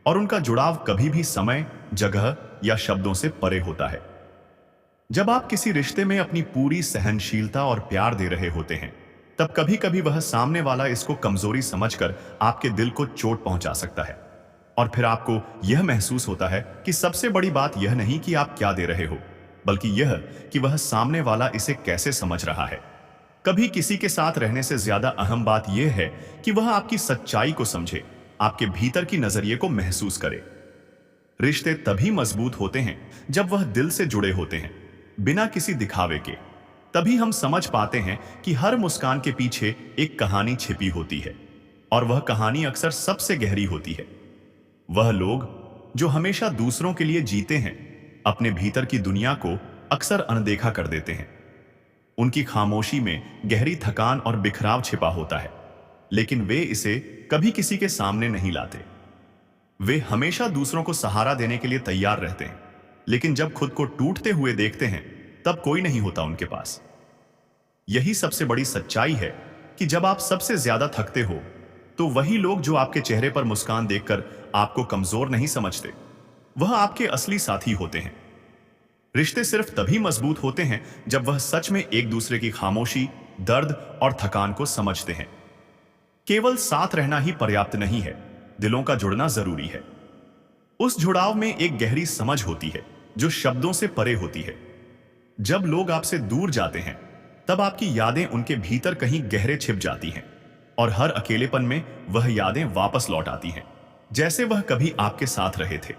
Speaker 1: और उनका जुड़ाव कभी भी समय, जगह या शब्दों से परे होता है। जब आप किसी रिश्ते में अपनी पूरी सहनशीलता और प्यार दे रहे होते हैं, तब कभी कभी वह सामने वाला इसको कमजोरी समझकर आपके दिल को चोट पहुंचा सकता है। और फिर आपको यह महसूस होता है कि सबसे बड़ी बात यह नहीं कि आप क्या दे रहे हो, बल्कि यह कि वह सामने वाला इसे कैसे समझ रहा है। कभी किसी के साथ रहने से ज्यादा अहम बात यह है कि वह आपकी सच्चाई को समझे, आपके भीतर की नजरिए को महसूस करे। रिश्ते तभी मजबूत होते हैं जब वह दिल से जुड़े होते हैं, बिना किसी दिखावे के। तभी हम समझ पाते हैं कि हर मुस्कान के पीछे एक कहानी छिपी होती है, और वह कहानी अक्सर सबसे गहरी होती है। वह लोग जो हमेशा दूसरों के लिए जीते हैं, अपने भीतर की दुनिया को अक्सर अनदेखा कर देते हैं। उनकी खामोशी में गहरी थकान और बिखराव छिपा होता है, लेकिन वे इसे कभी किसी के सामने नहीं लाते। वे हमेशा दूसरों को सहारा देने के लिए तैयार रहते हैं, लेकिन जब खुद को टूटते हुए देखते हैं, तब कोई नहीं होता उनके पास। यही सबसे बड़ी सच्चाई है कि जब आप सबसे ज्यादा थकते हो, तो वही लोग जो आपके चेहरे पर मुस्कान देखकर आपको कमजोर नहीं समझते, वह आपके असली साथी होते हैं। रिश्ते सिर्फ तभी मजबूत होते हैं जब वह सच में एक दूसरे की खामोशी, दर्द और थकान को समझते हैं। केवल साथ रहना ही पर्याप्त नहीं है, दिलों का जुड़ना जरूरी है। उस जुड़ाव में एक गहरी समझ होती है जो शब्दों से परे होती है। जब लोग आपसे दूर जाते हैं, तब आपकी यादें उनके भीतर कहीं गहरे छिप जाती हैं, और हर अकेलेपन में वह यादें वापस लौट आती हैं, जैसे वह कभी आपके साथ रहे थे।